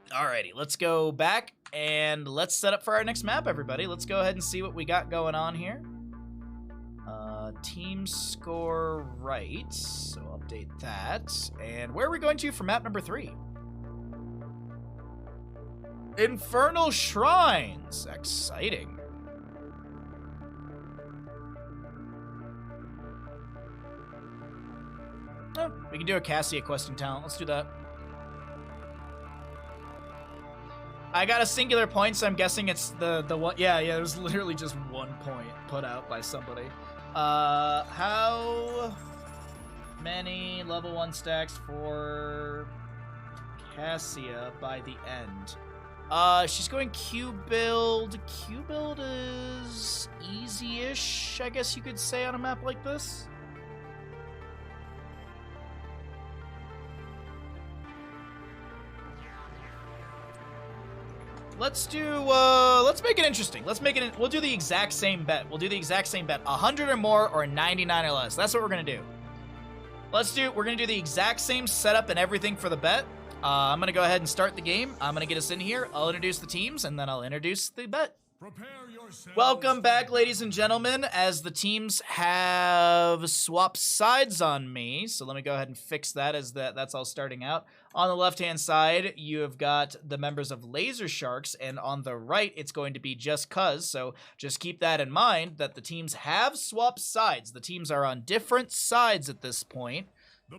Alrighty, let's go back and let's set up for our next map, everybody. Let's go ahead and see what we got going on here. Team score right, so update that. And where are we going to for map number 3? Infernal Shrines. Exciting. We can do a Cassia questing talent. Let's do that. I got a singular point, so I'm guessing it's the one. Yeah, it was literally just 1 point put out by somebody. How many level 1 stacks for Cassia by the end? She's going Q build. Q build is easy-ish, I guess you could say, on a map like this. Let's make it interesting. We'll do the exact same bet. 100 or more or 99 or less. That's what we're gonna do. We're gonna do the exact same setup and everything for the bet. I'm gonna go ahead and start the game. I'm gonna get us in here. I'll introduce the teams and then I'll introduce the bet. Welcome back, ladies and gentlemen, as the teams have swapped sides on me. So let me go ahead and fix that as that's all starting out. On the left-hand side, you have got the members of Lazer Sharks, and on the right, it's going to be Just Cuz. So just keep that in mind, that the teams have swapped sides. The teams are on different sides at this point.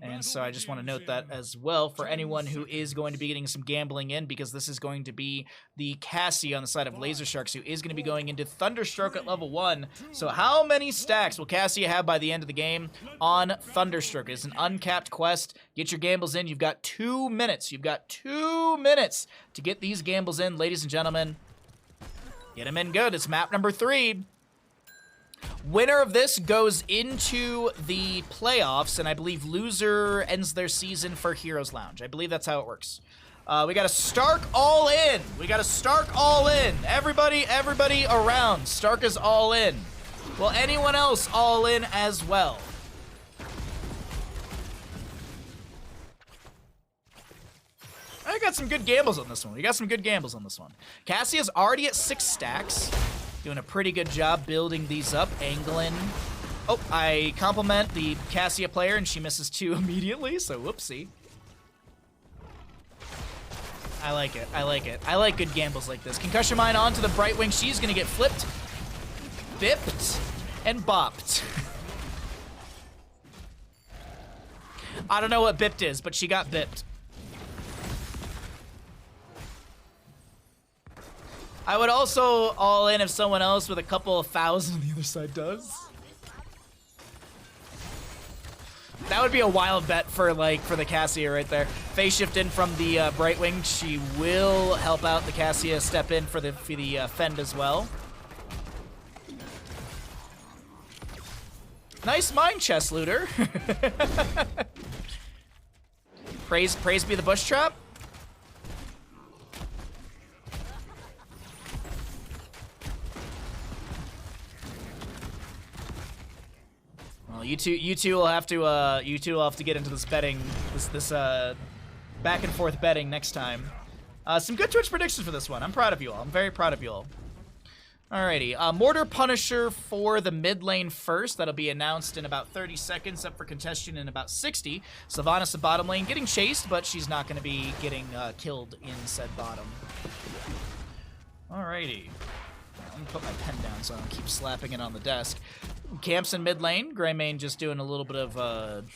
And so I just want to note that as well for anyone who is going to be getting some gambling in, because this is going to be the Cassie on the side of Lazer Sharks, who is going to be going into Thunderstroke at level 1. So how many stacks will Cassie have by the end of the game on Thunderstroke? It's an uncapped quest. Get your gambles in. You've got 2 minutes. You've got 2 minutes to get these gambles in, ladies and gentlemen. Get them in good. It's map number 3. Winner of this goes into the playoffs, and I believe loser ends their season for Heroes Lounge. I believe that's how it works. We got to Stark all in. Everybody around. Stark is all in. Will anyone else all in as well? I got some good gambles on this one. Cassia's already at 6 stacks. Doing a pretty good job building these up, angling. Oh, I compliment the Cassia player, and she misses 2 immediately, so whoopsie. I like it. I like good gambles like this. Concussion Mine onto the Brightwing. She's going to get flipped, bipped, and bopped. I don't know what bipped is, but she got bipped. I would also all in if someone else with a couple of thousand on the other side does. That would be a wild bet for the Cassia right there. Phase shift in from the Brightwing. She will help out the Cassia step in for the Fend as well. Nice mine chest, looter. praise be the bush trap. You two will have to get into this betting, this back and forth betting next time. Some good Twitch predictions for this one. I'm proud of you all. I'm very proud of you all. Alrighty, Mortar Punisher for the mid lane first. That'll be announced in about 30 seconds, up for contention in about 60. Sylvanas the bottom lane, getting chased, but she's not going to be getting killed in said bottom. Alrighty. I'm going to put my pen down so I don't keep slapping it on the desk. Camps in mid lane. Greymane just doing a little bit of,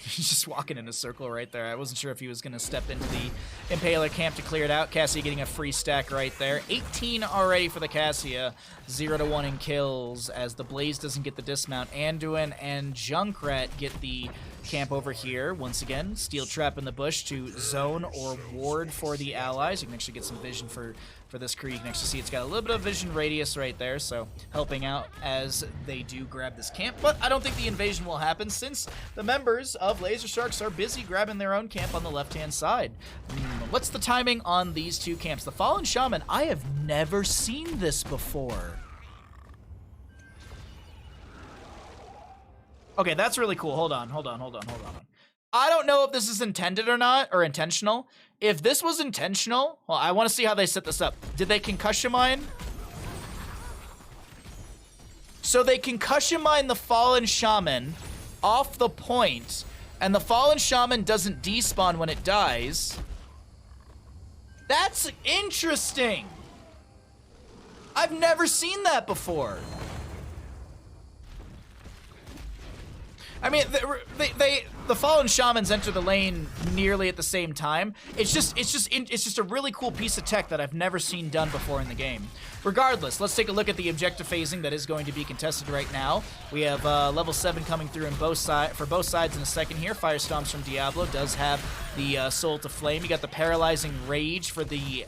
just walking in a circle right there. I wasn't sure if he was going to step into the Impaler camp to clear it out. Cassia getting a free stack right there. 18 already for the Cassia. 0-1 in kills as the Blaze doesn't get the dismount. Anduin and Junkrat get the camp over here. Once again, Steel Trap in the bush to zone or ward for the allies. You can actually get some vision for this crew. You can actually see it's got a little bit of vision radius right there, so helping out as they do grab this camp. But I don't think the invasion will happen since the members of Lazer Sharks are busy grabbing their own camp on the left-hand side. What's the timing on these 2 camps? The Fallen Shaman, I have never seen this before. Okay, that's really cool. Hold on. I don't know if this is intended or not, or intentional. If this was intentional, well, I want to see how they set this up. Did they concussion mine? So they concussion mine the Fallen Shaman off the point, and the Fallen Shaman doesn't despawn when it dies. That's interesting. I've never seen that before. I mean, the Fallen Shamans enter the lane nearly at the same time. It's just a really cool piece of tech that I've never seen done before in the game. Regardless, let's take a look at the objective phasing that is going to be contested right now. We have level 7 coming through for both sides in a second here. Firestorms from Diablo does have the Soul to Flame. You got the Paralyzing Rage for the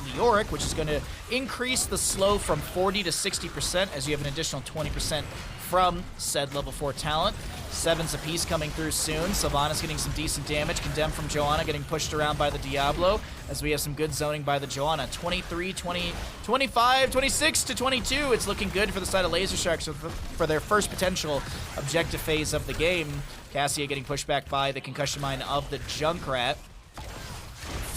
Leoric, which is going to increase the slow from 40 to 60% as you have an additional 20% from said level 4 talent. 7's a piece coming through soon. Sylvanas getting some decent damage. Condemned from Johanna getting pushed around by the Diablo as we have some good zoning by the Johanna. 23, 20, 25, 26 to 22. It's looking good for the side of Lazer Sharks for their first potential objective phase of the game. Cassia getting pushed back by the Concussion Mine of the Junkrat.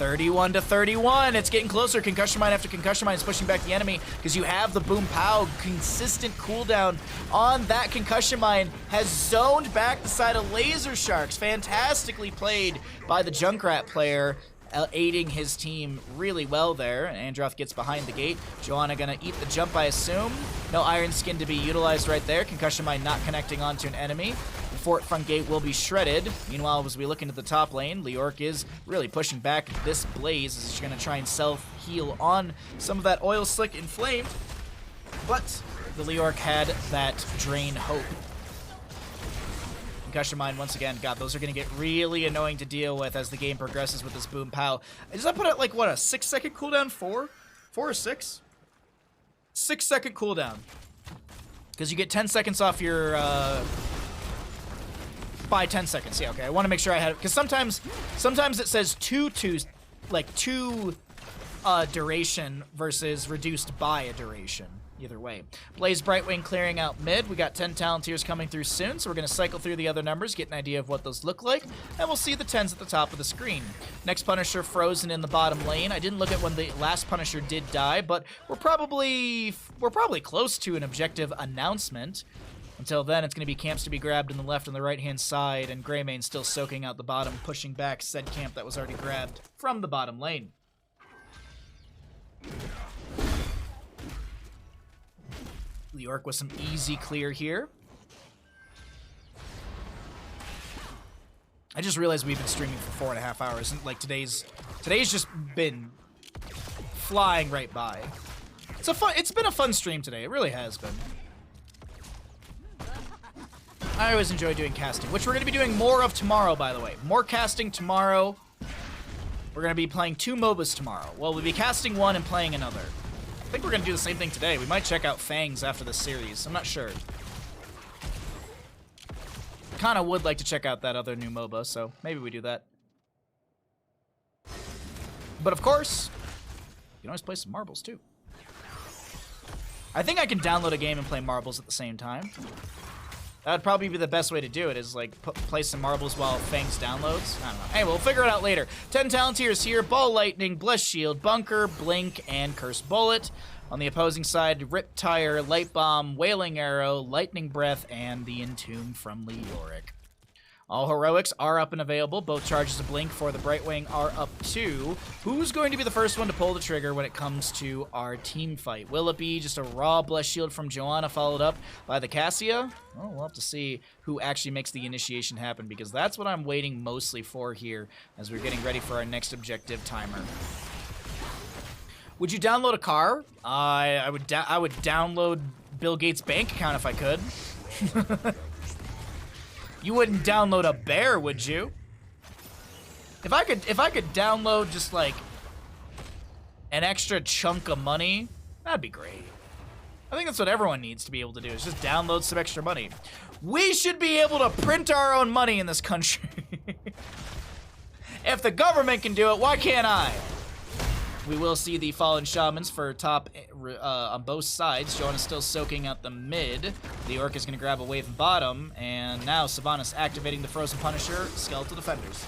31 to 31. It's getting closer. Concussion Mine after Concussion Mine is pushing back the enemy because you have the Boom Pow. Consistent cooldown on that Concussion Mine has zoned back the side of Lazer Sharks. Fantastically played by the Junkrat player, aiding his team really well there. And Androth gets behind the gate. Johanna gonna eat the jump, I assume. No Iron Skin to be utilized right there. Concussion Mine not connecting onto an enemy. The fort front gate will be shredded. Meanwhile, as we look into the top lane, Leoric is really pushing back this Blaze as he's gonna try and self-heal on some of that Oil Slick and Flame. But the Leoric had that Drain Hope. Concussion Mine once again. God, those are going to get really annoying to deal with as the game progresses with this Boom Pow. Does that put it like, what, a 6-second cooldown? 4 or 6? 6-second cooldown. Because you get 10 seconds off your, by 10 seconds. Yeah, okay. I want to make sure I had it. Because sometimes it says 2 duration versus reduced by a duration. Either way. Blaze Brightwing clearing out mid. We got 10 Talontiers coming through soon, so we're going to cycle through the other numbers, get an idea of what those look like, and we'll see the 10s at the top of the screen. Next Punisher frozen in the bottom lane. I didn't look at when the last Punisher did die, but we're probably close to an objective announcement. Until then, it's going to be camps to be grabbed on the left and the right-hand side, and Greymane still soaking out the bottom, pushing back said camp that was already grabbed from the bottom lane. Leoric with some easy clear here. I just realized we've been streaming for 4.5 hours, and like today's just been flying right by. It's been a fun stream today. It really has been. I always enjoy doing casting, which we're going to be doing more of tomorrow, by the way. More casting tomorrow. We're going to be playing 2 MOBAs tomorrow. Well, we'll be casting one and playing another. I think we're going to do the same thing today. We might check out Fangs after this series. I'm not sure. Kind of would like to check out that other new MOBA, so maybe we do that. But of course, you can always play some marbles too. I think I can download a game and play marbles at the same time. That would probably be the best way to do it, is like play some marbles while Fangs downloads. I don't know. Hey, we'll figure it out later. 10 Talontiers here. Ball Lightning, Blessed Shield, Bunker, Blink, and Cursed Bullet. On the opposing side, Rip Tire, Light Bomb, Wailing Arrow, Lightning Breath, and the Entomb from Leoric. All heroics are up and available. Both charges of Blink for the Brightwing are up too. Who's going to be the first one to pull the trigger when it comes to our team fight? Will it be just a raw Blessed Shield from Johanna followed up by the Cassia? Well, we'll have to see who actually makes the initiation happen, because that's what I'm waiting mostly for here as we're getting ready for our next objective timer. Would you download a car? I would download Bill Gates' bank account if I could. You wouldn't download a bear, would you? If I could download just like an extra chunk of money, that'd be great. I think that's what everyone needs to be able to do, is just download some extra money. We should be able to print our own money in this country. If the government can do it, why can't I? We will see the Fallen Shamans for top on both sides. Johanna's still soaking out the mid. The Orc is going to grab a wave in bottom. And now Sylvanas activating the Frozen Punisher. Skeletal Defenders.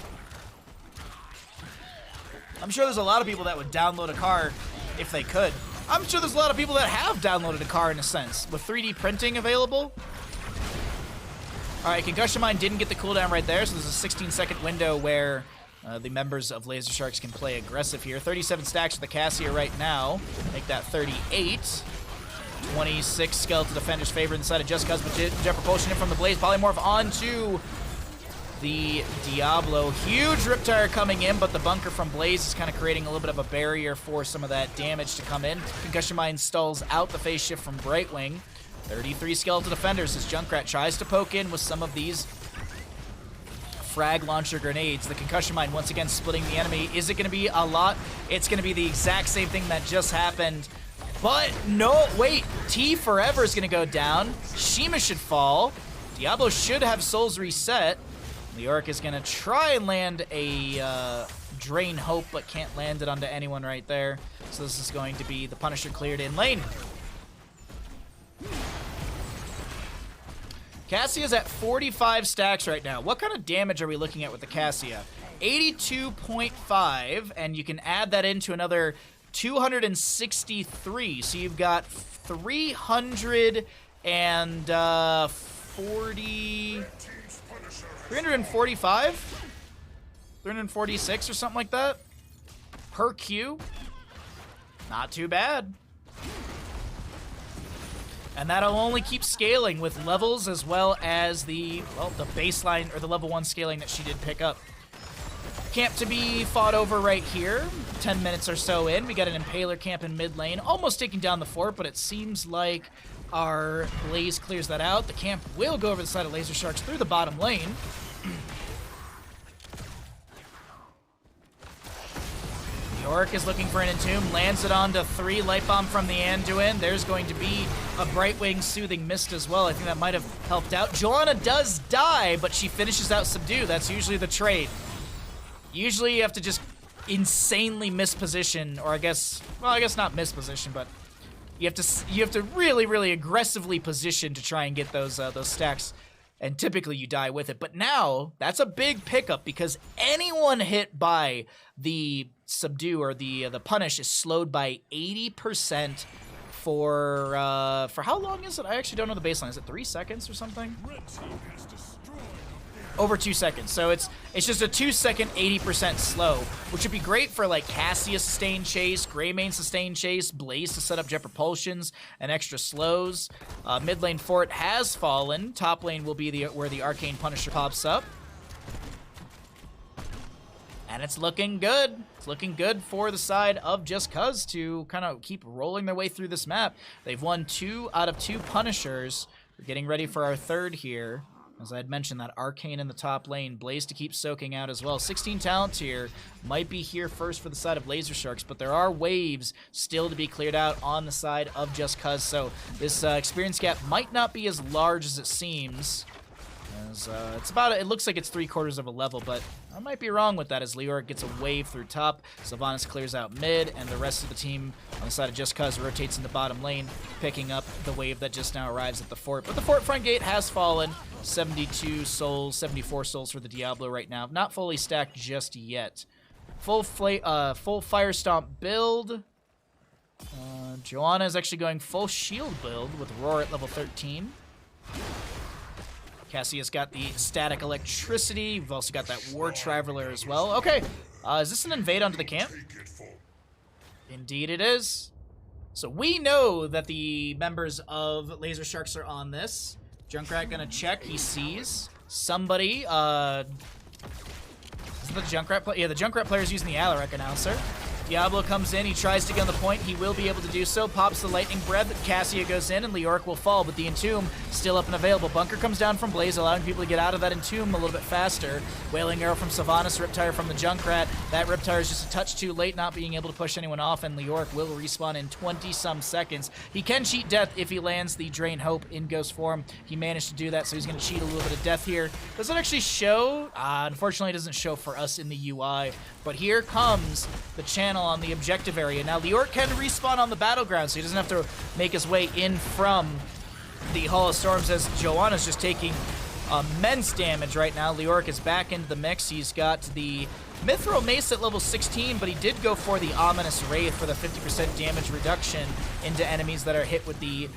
I'm sure there's a lot of people that would download a car if they could. I'm sure there's a lot of people that have downloaded a car in a sense. With 3D printing available. Alright, Concussion Mine didn't get the cooldown right there. So there's a 16-second window where the members of Lazer Sharks can play aggressive here. 37 stacks for the Cassia right now. Make that 38. 26 Skeletal Defenders favored inside of Just Cause, but Jet Propulsion in from the Blaze. Polymorph onto the Diablo. Huge Riptire coming in, but the bunker from Blaze is kind of creating a little bit of a barrier for some of that damage to come in. Concussion Mine stalls out the phase shift from Brightwing. 33 skeletal defenders as Junkrat tries to poke in with some of these frag launcher grenades. The Concussion Mine once again splitting the enemy. Is it going to be a lot? It's going to be the exact same thing that just happened. But no, wait. T Forever is going to go down. Shima should fall. Diablo should have souls reset. Leoric is going to try and land a Drain Hope, but can't land it onto anyone right there. So this is going to be the Punisher cleared in lane. Cassia's at 45 stacks right now. What kind of damage are we looking at with the Cassia? 82.5, and you can add that into another 263. So you've got 345 346 or something like that per Q. Not too bad. And that'll only keep scaling with levels as well as the baseline or the level 1 scaling that she did pick up. Camp to be fought over right here. 10 minutes or so in. We got an Impaler camp in mid lane, almost taking down the fort, but it seems like our Blaze clears that out. The camp will go over the side of Laser Sharks through the bottom lane. Yorick is looking for an Entomb, lands it onto 3, Light Bomb from the Anduin. There's going to be a Brightwing Soothing Mist as well. I think that might have helped out. Joanna does die, but she finishes out Subdue. That's usually the trade. Usually you have to just insanely misposition, or I guess not misposition, but you have to really, really aggressively position to try and get those stacks. And typically you die with it. But now, that's a big pickup because anyone hit by the Subdue or the Punish is slowed by 80% for how long is it? I actually don't know the baseline. Is it 3 seconds or something? Over 2 seconds. So it's just a 2-second 80% slow, which would be great for like Cassia sustained chase, Greymane sustained chase, Blaze to set up jet propulsions and extra slows. Mid lane fort has fallen. Top lane will be where the Arcane Punisher pops up. And it's looking good. It's looking good for the side of Just Cuz to kind of keep rolling their way through this map. They've won 2 out of 2 Punishers. We're getting ready for our third here. As I had mentioned, that Arcane in the top lane. Blaze to keep soaking out as well. 16 talents here. Might be here first for the side of Laser Sharks, but there are waves still to be cleared out on the side of Just Cuz. So this experience gap might not be as large as it seems. As, it looks like it's 3/4 of a level, but I might be wrong with that as Leoric gets a wave through top. Sylvanas clears out mid, and the rest of the team on the side of Just Cuz rotates in the bottom lane, picking up the wave that just now arrives at the fort. But the fort front gate has fallen. 72 souls, 74 souls for the Diablo right now. Not fully stacked just yet. Full Fire Stomp build. Joanna is actually going full shield build with Roar at level 13. Cassia's got the static electricity. We've also got that War Traveler as well. Okay, is this an invade onto the camp? Indeed it is. So we know that the members of Laser Sharks are on this. Junkrat gonna check. He sees somebody. Is it the Junkrat player? Yeah, the Junkrat player is using the Alaric announcer. Diablo comes in, he tries to get on the point, he will be able to do so, pops the Lightning Breath, Cassia goes in, and Leoric will fall, but the Entomb still up and available. Bunker comes down from Blaze, allowing people to get out of that Entomb a little bit faster. Wailing Arrow from Sylvanas, Riptire from the Junkrat. That Riptire is just a touch too late, not being able to push anyone off, and Leoric will respawn in 20-some seconds. He can cheat death if he lands the Drain Hope in Ghost form. He managed to do that, so he's going to cheat a little bit of death here. Does it actually show? Unfortunately, it doesn't show for us in the UI, but here comes the channel on the objective area. Now, Leoric can respawn on the battleground, so he doesn't have to make his way in from the Hall of Storms, as Joanna's just taking immense damage right now. Leoric is back into the mix. He's got the Mithril Mace at level 16, but he did go for the Ominous Wraith for the 50% damage reduction into enemies that are hit with the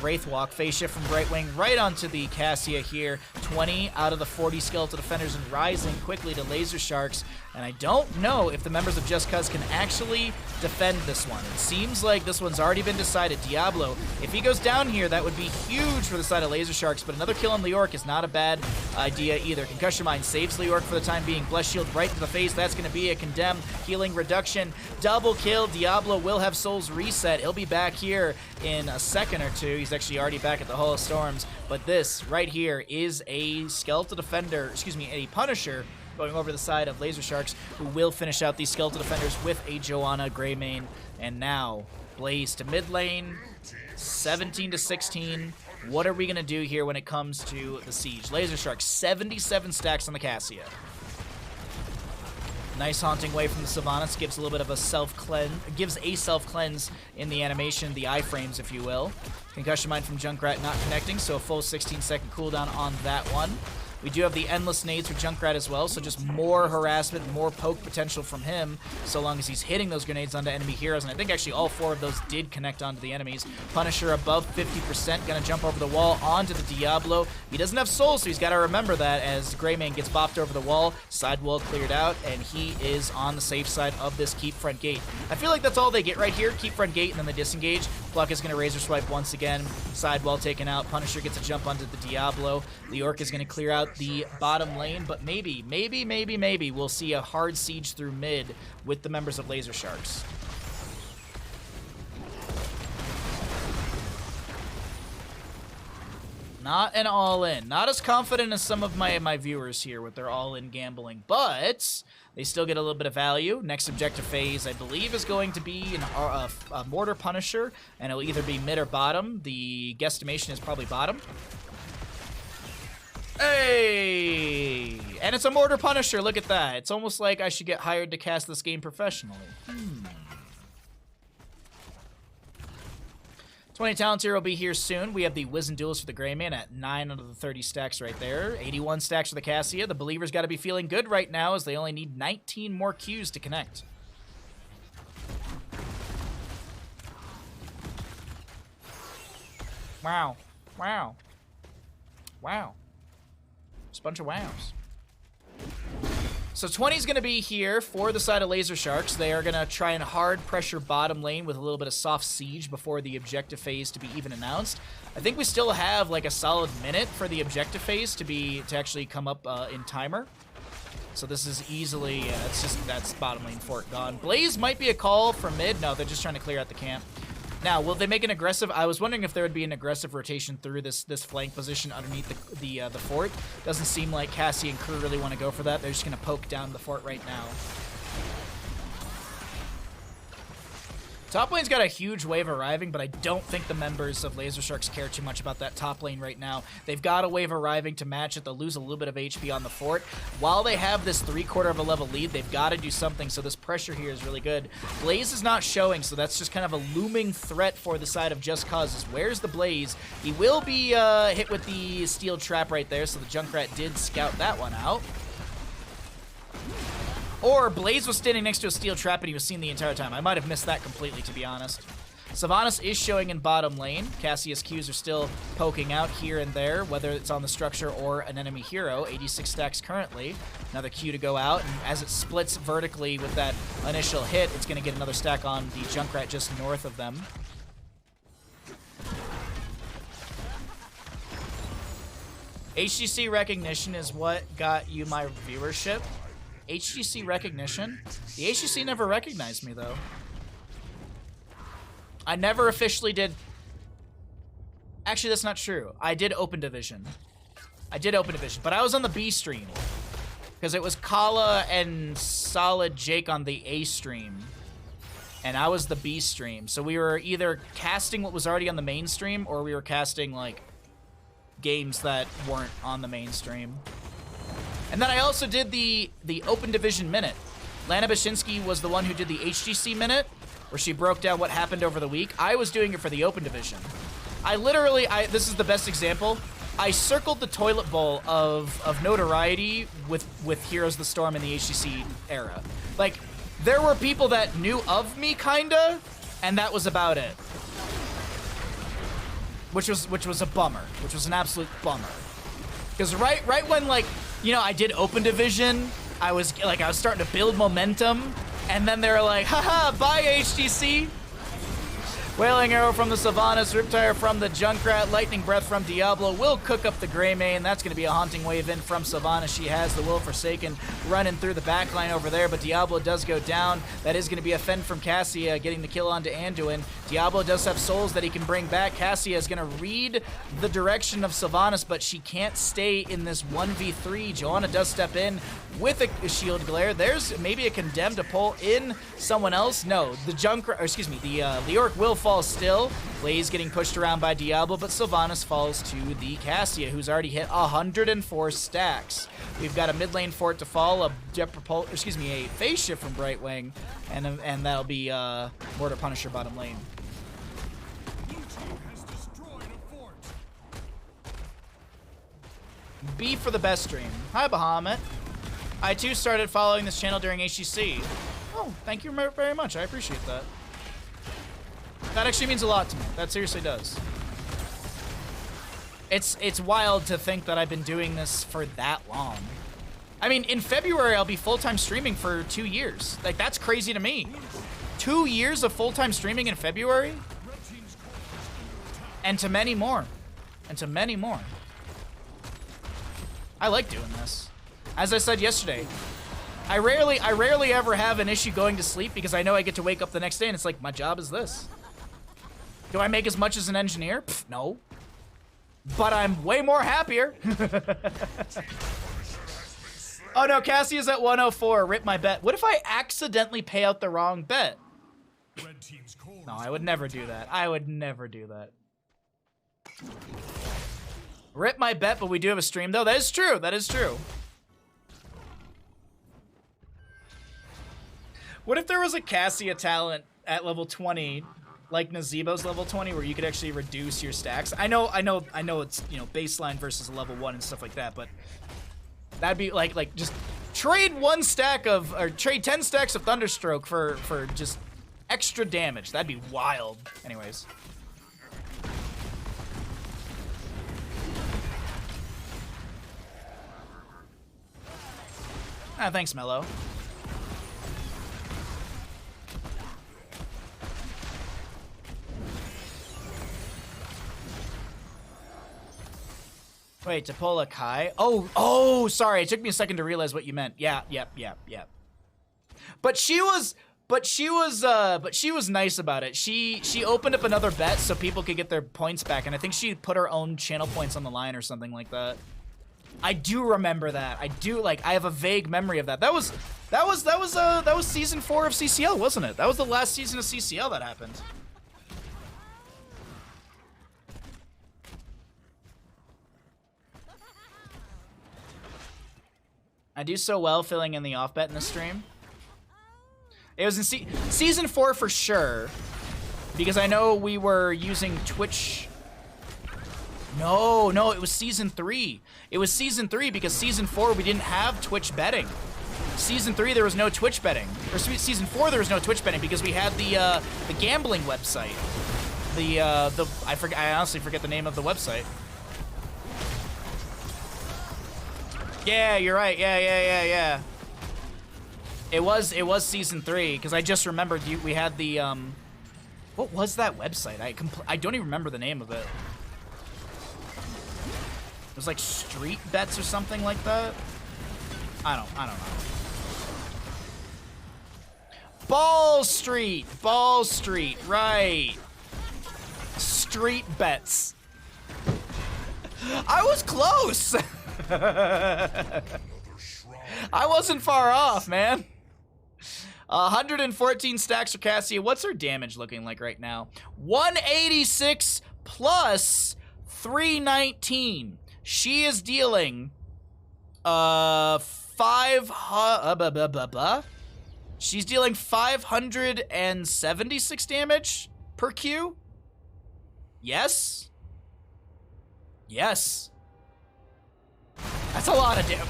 Wraith Walk. Phase shift from Brightwing right onto the Cassia here. 20 out of the 40 Skeletal Defenders and rising quickly to Laser Sharks. And I don't know if the members of Just Cuz can actually defend this one. It seems like this one's already been decided. Diablo, if he goes down here, that would be huge for the side of Laser Sharks, but another kill on Leoric is not a bad idea either. Concussion Mine saves Leoric for the time being. Bless Shield right to the face. That's going to be a Condemn. Healing reduction. Double kill. Diablo will have Souls reset. He'll be back here in a second or two. He's actually already back at the Hall of Storms, but this right here is a Skeletal Defender, excuse me, a Punisher going over the side of Laser Sharks, who will finish out these Skeletal Defenders with a Joanna Greymane. And now, Blaze to mid lane, 17 to 16. What are we going to do here when it comes to the Siege? Laser Sharks, 77 stacks on the Cassia. Nice Haunting Wave from the Sylvanas, gives a little bit of a self-cleanse, gives a self-cleanse in the animation, the iframes, if you will. Concussion Mine from Junkrat not connecting, so a full 16-second cooldown on that one. We do have the Endless Nades for Junkrat as well, so just more harassment, more poke potential from him, so long as he's hitting those grenades onto enemy heroes, and I think actually all 4 of those did connect onto the enemies. Punisher above 50%, gonna jump over the wall onto the Diablo. He doesn't have soul, so he's gotta remember that as Greymane gets bopped over the wall, side wall cleared out, and he is on the safe side of this Keep Front Gate. I feel like that's all they get right here, Keep Front Gate, and then they disengage. Pluck is gonna Razor Swipe once again, side wall taken out, Punisher gets a jump onto the Diablo. The Orc is gonna clear out the bottom lane, but maybe we'll see a hard siege through mid with the members of Laser Sharks. Not an all-in. Not as confident as some of my viewers here with their all-in gambling, but they still get a little bit of value. Next objective phase, I believe, is going to be a Mortar Punisher, and it'll either be mid or bottom. The guesstimation is probably bottom. Hey! And it's a Mortar Punisher, look at that. It's almost like I should get hired to cast this game professionally. 20 Talent Tier will be here soon. We have the Wizened Duelist for the Greymane at 9 out of the 30 stacks right there. 81 stacks for the Cassia. The Believers got to be feeling good right now as they only need 19 more Qs to connect. Wow. Wow. Wow. Just a bunch of wows. So 20 is going to be here for the side of Laser Sharks. They are going to try and hard pressure bottom lane with a little bit of soft siege before the objective phase to be even announced. I think we still have like a solid minute for the objective phase to actually come up in timer. So this is easily, that's bottom lane fort gone. Blaze might be a call for mid. No, they're just trying to clear out the camp. Now, will they make an aggressive? I was wondering if there would be an aggressive rotation through this flank position underneath the fort. Doesn't seem like Cassie and crew really want to go for that. They're just going to poke down the fort right now. Top lane's got a huge wave arriving, but I don't think the members of Laser Sharks care too much about that top lane right now. They've got a wave arriving to match it. They'll lose a little bit of HP on the fort. While they have this 3/4 of a level lead, they've got to do something, so this pressure here is really good. Blaze is not showing, so that's just kind of a looming threat for the side of Just Cause. Where's the Blaze? He will be hit with the steel trap right there, so the Junkrat did scout that one out. Or Blaze was standing next to a steel trap and he was seen the entire time. I might have missed that completely, to be honest. Sylvanas is showing in bottom lane. Cassius Qs are still poking out here and there, whether it's on the structure or an enemy hero. 86 stacks currently. Another Q to go out, and as it splits vertically with that initial hit, it's going to get another stack on the Junkrat just north of them. HGC recognition is what got you my viewership. HGC recognition? The HGC never recognized me, though. I never officially did... Actually, that's not true. I did Open Division. But I was on the B stream. Because it was Kala and Solid Jake on the A stream. And I was the B stream. So we were either casting what was already on the main stream, or we were casting, like, games that weren't on the main stream. And then I also did the Open Division Minute. Lana Bashinsky was the one who did the HGC Minute, where she broke down what happened over the week. I was doing it for the Open Division. This is the best example. I circled the toilet bowl of notoriety with Heroes of the Storm in the HGC era. Like, there were people that knew of me, kinda, and that was about it. Which was a bummer. Which was an absolute bummer. Because right when, like, you know, I did Open Division, I was starting to build momentum, and then they were like, haha, bye HGC. Wailing Arrow from the Sylvanas, Riptire from the Junkrat, Lightning Breath from Diablo will cook up the Greymane. That's going to be a Haunting Wave in from Sylvanas. She has the Will Forsaken running through the backline over there, but Diablo does go down. That is going to be a fend from Cassia, getting the kill onto Anduin. Diablo does have souls that he can bring back. Cassia is going to read the direction of Sylvanas, but she can't stay in this 1v3. Joanna does step in with a shield glare. There's maybe a condemn to pull in someone else. No, the Leoric will fall still. Blaze getting pushed around by Diablo, but Sylvanas falls to the Cassia, who's already hit 104 stacks. We've got a mid lane fort to fall, a phase shift from Brightwing, and that'll be Mortar Punisher bottom lane. B for the best stream. Hi, Bahamut. I too started following this channel during HGC. Oh, thank you very much. I appreciate that. That actually means a lot to me. That seriously does. It's wild to think that I've been doing this for that long. I mean, in February, I'll be full-time streaming for 2 years. Like, that's crazy to me. 2 years of full-time streaming in February? And to many more. And to many more. I like doing this. As I said yesterday, I rarely ever have an issue going to sleep because I know I get to wake up the next day and it's like, my job is this. Do I make as much as an engineer? Pff, no. But I'm way more happier. Oh no, Cassia's at 104. Rip my bet. What if I accidentally pay out the wrong bet? No, I would never do that. I would never do that. Rip my bet, but we do have a stream though. That is true. That is true. What if there was a Cassia talent at level 20, like Nazebo's level 20, where you could actually reduce your stacks? I know it's, you know, baseline versus a level 1 and stuff like that, but that'd be like just trade 1 stack of, or trade 10 stacks of Thunderstroke for just extra damage. That'd be wild. Anyways. Ah, thanks, Mello. Wait, to pull a Kai? Oh, sorry. It took me a second to realize what you meant. Yeah. But she was nice about it. She opened up another bet so people could get their points back, and I think she put her own channel points on the line or something like that. I do remember that. I have a vague memory of that. That was season 4 of CCL, wasn't it? That was the last season of CCL that happened. I do so well filling in the off bet in the stream. It was in season 4 for sure, because I know we were using Twitch. No, it was season 3. It was season 3 because season 4 we didn't have Twitch betting. Season 3 there was no Twitch betting. Or season 4 there was no Twitch betting because we had the gambling website. I honestly forget the name of the website. Yeah, you're right. Yeah. It was season 3 because I just remembered we had the what was that website? I don't even remember the name of it. It was like Street Bets or something like that. I don't know. Ball Street, right. Street Bets. I was close. I wasn't far off, man. 114 stacks for Cassia. What's her damage looking like right now? 186 plus 319. She is dealing she's dealing 576 damage per Q. Yes. That's a lot of damage.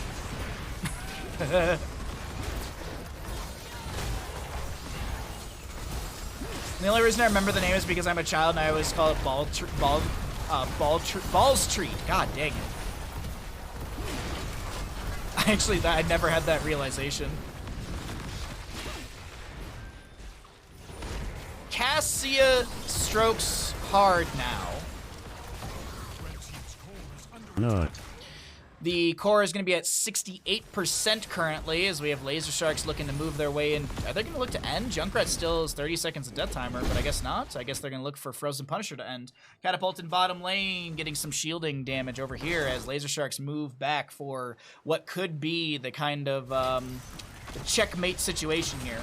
The only reason I remember the name is because I'm a child and I always call it Balls Treat. God dang it. I never had that realization. Cassia strokes hard now. No. The core is going to be at 68% currently, as we have Laser Sharks looking to move their way in. Are they going to look to end? Junkrat still is 30 seconds of death timer, but I guess not. I guess they're going to look for Frozen Punisher to end. Catapult in bottom lane, getting some shielding damage over here as Laser Sharks move back for what could be the kind of checkmate situation here.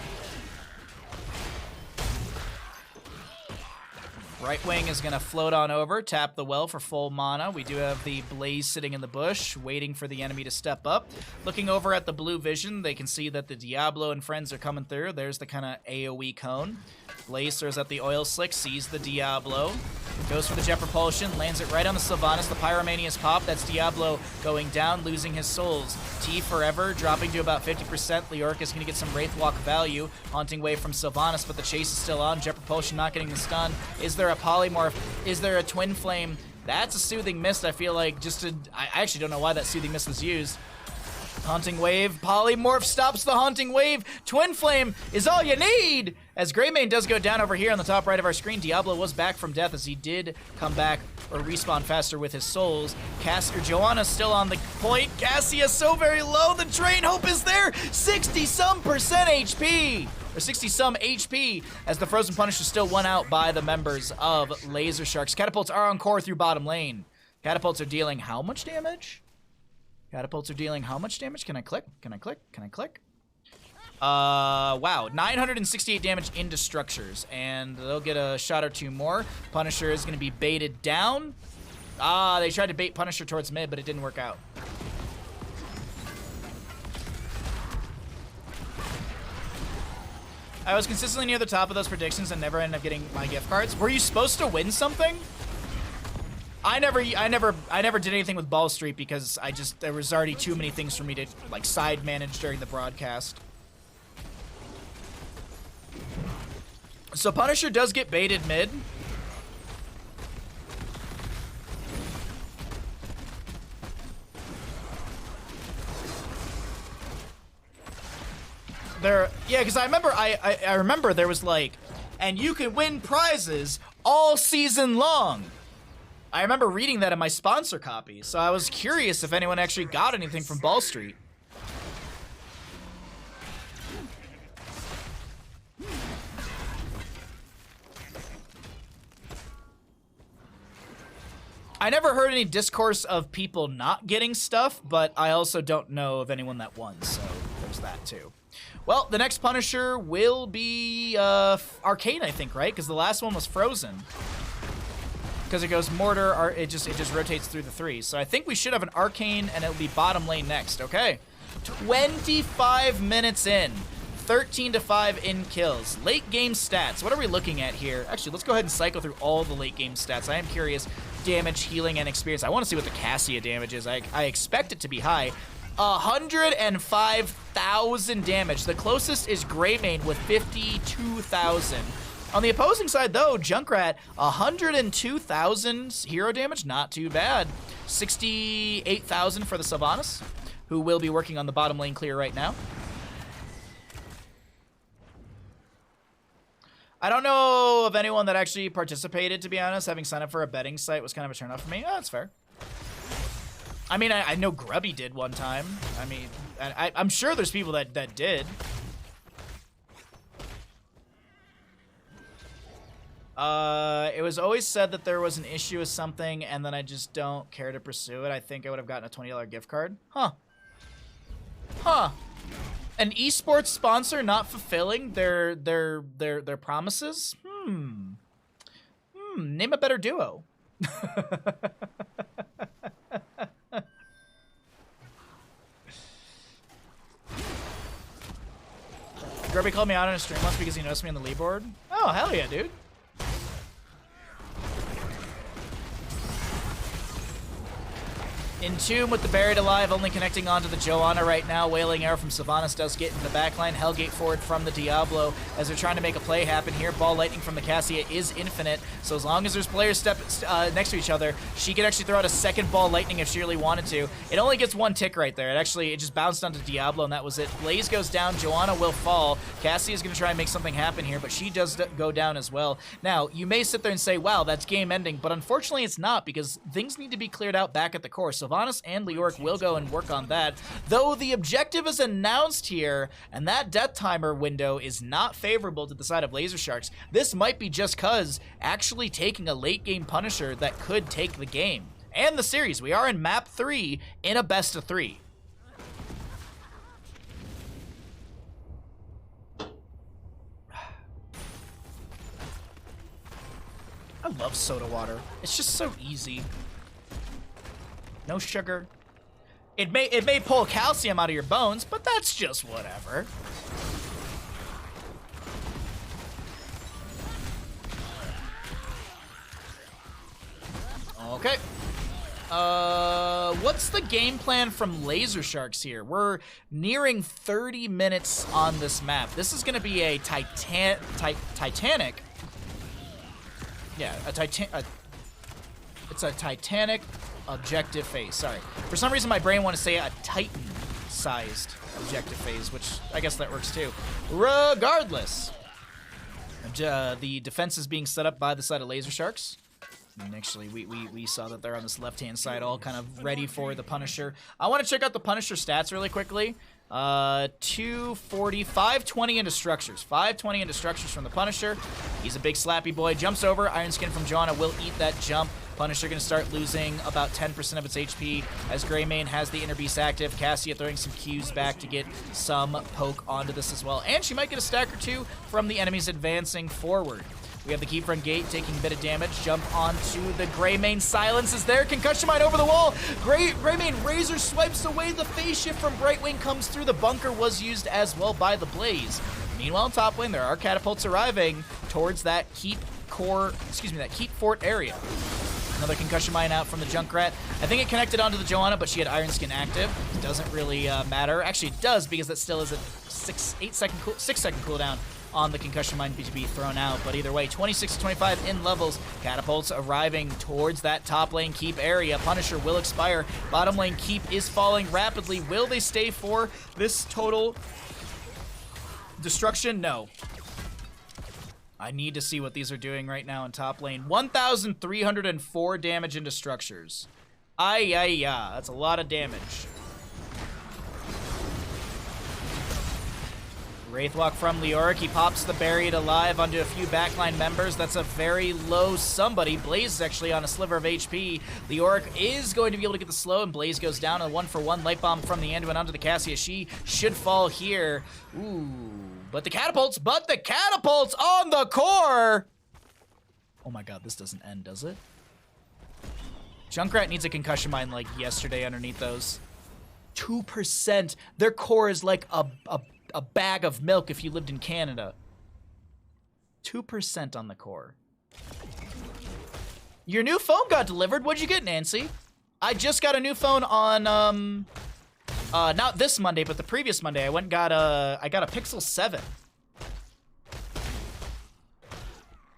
Right wing is going to float on over, tap the well for full mana. We do have the Blaze sitting in the bush, waiting for the enemy to step up. Looking over at the blue vision, they can see that the Diablo and friends are coming through. There's the kind of AoE cone. Blaze throws out the oil slick, sees the Diablo. Goes for the Jet Propulsion, lands it right on the Sylvanas. The Pyromania's pop. That's Diablo going down, losing his souls. T forever, dropping to about 50%. Leoric is going to get some Wraithwalk value. Haunting Wave from Sylvanas, but the chase is still on. Jet Propulsion not getting the stun. Is there a Polymorph? Is there a Twin Flame? That's a Soothing Mist, I feel like. I actually don't know why that Soothing Mist was used. Haunting Wave, Polymorph stops the Haunting Wave. Twin Flame is all you need! As Greymane does go down over here on the top right of our screen, Diablo was back from death as he did come back or respawn faster with his souls. Joanna's still on the point. Cassia so very low. The Drain Hope is there. 60-some percent HP. Or 60-some HP as the Frozen Punisher still won out by the members of Laser Sharks. Catapults are on core through bottom lane. Catapults are dealing how much damage? Catapults are dealing how much damage? Can I click? Can I click? Can I click? Wow. 968 damage into structures. And they'll get a shot or two more. Punisher is going to be baited down. They tried to bait Punisher towards mid, but it didn't work out. I was consistently near the top of those predictions and never ended up getting my gift cards. Were you supposed to win something? I never did anything with Ball Street because there was already too many things for me to like side manage during the broadcast. So Punisher does get baited mid. Yeah, because I remember there was like, and you can win prizes all season long. I remember reading that in my sponsor copy, so I was curious if anyone actually got anything from Ball Street. I never heard any discourse of people not getting stuff, but I also don't know of anyone that won, so there's that too. Well, the next Punisher will be Arcane, I think, right? Because the last one was Frozen. Because it goes Mortar, or it just rotates through the three. So I think we should have an Arcane, and it'll be bottom lane next. Okay, 25 minutes in, 13-5 in kills. Late game stats. What are we looking at here? Actually, let's go ahead and cycle through all the late game stats. I am curious. Damage, healing, and experience. I want to see what the Cassia damage is. I expect it to be high. 105,000 damage. The closest is Greymane with 52,000. On the opposing side, though, Junkrat, 102,000 hero damage. Not too bad. 68,000 for the Sylvanas, who will be working on the bottom lane clear right now. I don't know of anyone that actually participated, to be honest. Having signed up for a betting site was kind of a turnoff for me. Oh, that's fair. I mean, I know Grubby did one time. I mean, I'm sure there's people that did. It was always said that there was an issue with something, and then I just don't care to pursue it. I think I would have gotten a $20 gift card. Huh. Huh. An esports sponsor not fulfilling their promises? Name a better duo. Grubby called me out on a stream once because he noticed me on the leaderboard. Oh, hell yeah, dude. Entomb with the Buried Alive, only connecting onto the Joanna right now. Wailing Arrow from Sylvanas does get into the backline. Hellgate forward from the Diablo as they're trying to make a play happen here. Ball Lightning from the Cassia is infinite, so as long as there's players next to each other, she can actually throw out a second Ball Lightning if she really wanted to. It only gets one tick right there. It just bounced onto Diablo, and that was it. Blaze goes down. Joanna will fall. Cassia is going to try and make something happen here, but she does go down as well. Now, you may sit there and say, wow, that's game ending, but unfortunately it's not, because things need to be cleared out back at the core. Sylvanas and Leoric will go and work on that, though the objective is announced here, and that death timer window is not favorable to the side of Laser Sharks. This might be just cuz actually taking a late game Punisher that could take the game and the series. We are in map 3 in a best of 3. I love soda water. It's just so easy. No sugar. It may pull calcium out of your bones, but that's just whatever. Okay. What's the game plan from Laser Sharks here? We're nearing 30 minutes on this map. This is gonna be a Titanic. Yeah, it's a Titanic objective phase. Sorry. For some reason, my brain wanted to say a Titan-sized objective phase, which I guess that works too. Regardless, the defense is being set up by the side of Laser Sharks. And actually, we saw that they're on this left-hand side, all kind of ready for the Punisher. I want to check out the Punisher stats really quickly. 240, 520 into structures. 520 into structures from the Punisher. He's a big slappy boy. Jumps over. Iron Skin from Joanna will eat that jump. Punisher going to start losing about 10% of its HP as Greymane has the Inner Beast active. Cassia throwing some Qs back to get some poke onto this as well. And she might get a stack or two from the enemies advancing forward. We have the Keep Front Gate taking a bit of damage. Jump onto the Greymane. Silence is there. Concussion Mine over the wall. Greymane Razor swipes away. The phase shift from Brightwing comes through. The bunker was used as well by the Blaze. Meanwhile, top lane, there are catapults arriving towards that Keep Fort area. Another Concussion Mine out from the Junkrat. I think it connected onto the Joanna, but she had Iron Skin active. It doesn't really matter. Actually, it does, because that still is a 6 second cooldown on the Concussion Mine to be thrown out. But either way, 26 to 25 in levels. Catapults arriving towards that top lane Keep area. Punisher will expire. Bottom lane Keep is falling rapidly. Will they stay for this total destruction? No. I need to see what these are doing right now in top lane. 1,304 damage into structures. Ay. That's a lot of damage. Wraithwalk from Leoric. He pops the Buried Alive onto a few backline members. That's a very low somebody. Blaze is actually on a sliver of HP. Leoric is going to be able to get the slow, and Blaze goes down. A 1-for-1 Light Bomb from the Anduin onto the Cassia. She should fall here. Ooh. But the catapults on the core! Oh my god, this doesn't end, does it? Junkrat needs a Concussion Mine like yesterday underneath those. 2%. Their core is like a bag of milk if you lived in Canada. 2% on the core. Your new phone got delivered. What'd you get, Nancy? I just got a new phone on, not this Monday, but the previous Monday. I got a Pixel 7.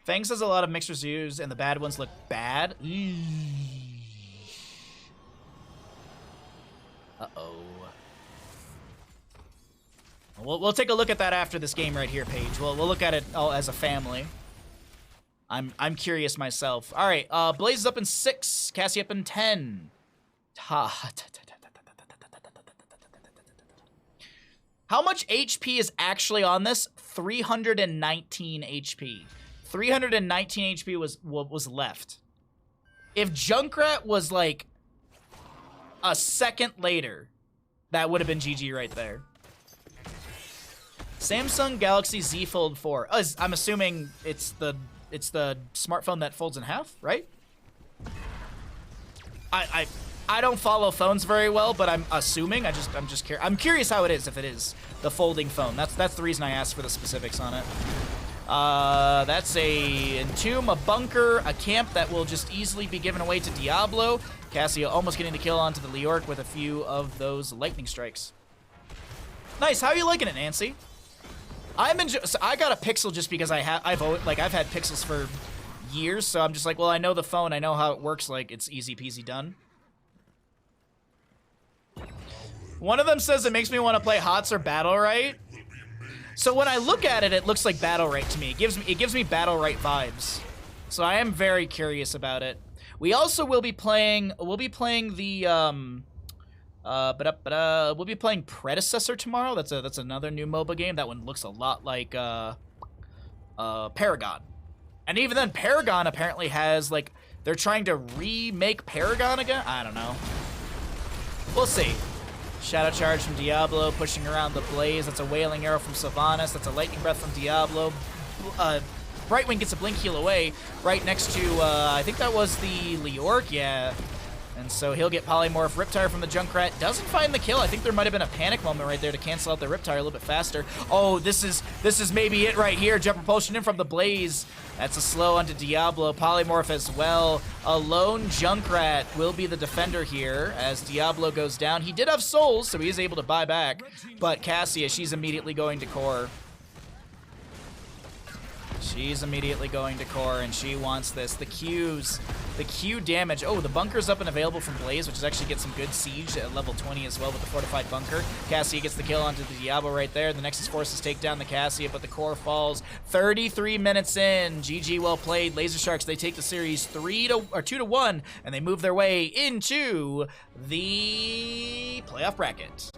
Fangs has a lot of mixed reviews, and the bad ones look bad. Uh-oh. We'll take a look at that after this game right here, Paige. We'll look at it all as a family. I'm curious myself. All right, Blaze is up in 6, Cassie up in 10. How much HP is actually on this? 319 HP. 319 HP was what was left. If Junkrat was like a second later, that would have been GG right there. Samsung Galaxy Z Fold 4. I'm assuming it's the smartphone that folds in half, right? I don't follow phones very well, but I'm assuming. I'm curious how it is if it is the folding phone. That's the reason I asked for the specifics on it. That's a entomb, a bunker, a camp that will just easily be given away to Diablo. Cassia almost getting the kill onto the Leoric with a few of those lightning strikes. Nice. How are you liking it, Nancy? So I got a pixel just because I've had pixels for years, so I'm just like, well, I know the phone, I know how it works. Like, it's easy peasy done. One of them says it makes me want to play HOTS or Battle Right. So when I look at it, it looks like Battle Right to me. It gives me Battle Right vibes. So I am very curious about it. We also will be playing. We'll be playing the we'll be playing Predecessor tomorrow. That's another new MOBA game. That one looks a lot like Paragon. And even then, Paragon apparently has, like, they're trying to remake Paragon again. I don't know. We'll see. Shadow Charge from Diablo, pushing around the Blaze. That's a Wailing Arrow from Sylvanas. That's a Lightning Breath from Diablo. Brightwing gets a Blink Heal away right next to, I think that was the Leoric, yeah. And so he'll get Polymorph. Riptire from the Junkrat doesn't find the kill. I think there might have been a panic moment right there to cancel out the Riptire a little bit faster. Oh, this is maybe it right here. Jet Propulsion in from the Blaze. That's a slow onto Diablo. Polymorph as well. A lone Junkrat will be the defender here as Diablo goes down. He did have souls, so he is able to buy back. But Cassia, she's immediately going to core. She's immediately going to core, and she wants this. The Q damage. Oh, the bunker's up and available from Blaze, which is actually get some good siege at level 20 as well with the fortified bunker. Cassia gets the kill onto the Diablo right there. The Nexus forces take down the Cassia, but the core falls. 33 minutes in. GG, well played. Laser Sharks, they take the series 2-1, and they move their way into the playoff bracket.